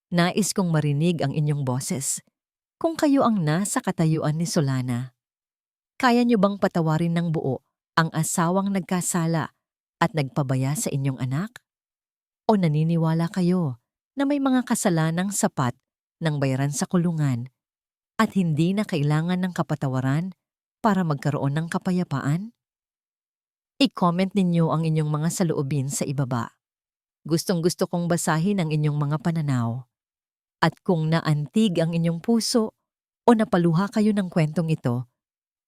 nais kong marinig ang inyong boses. Kung kayo ang nasa katayuan ni Solana, kaya niyo bang patawarin ng buo ang asawang nagkasala at nagpabaya sa inyong anak? O naniniwala kayo na may mga kasalanang sapat ng bayaran sa kulungan at hindi na kailangan ng kapatawaran para magkaroon ng kapayapaan? I-comment ninyo ang inyong mga saloobin sa ibaba. Gustong-gusto kong basahin ang inyong mga pananaw. At kung naantig ang inyong puso o napaluha kayo ng kwentong ito,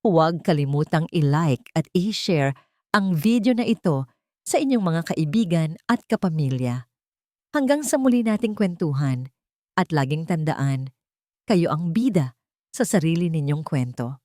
huwag kalimutang i-like at i-share ang video na ito sa inyong mga kaibigan at kapamilya. Hanggang sa muli nating kwentuhan at laging tandaan, kayo ang bida sa sarili ninyong kwento.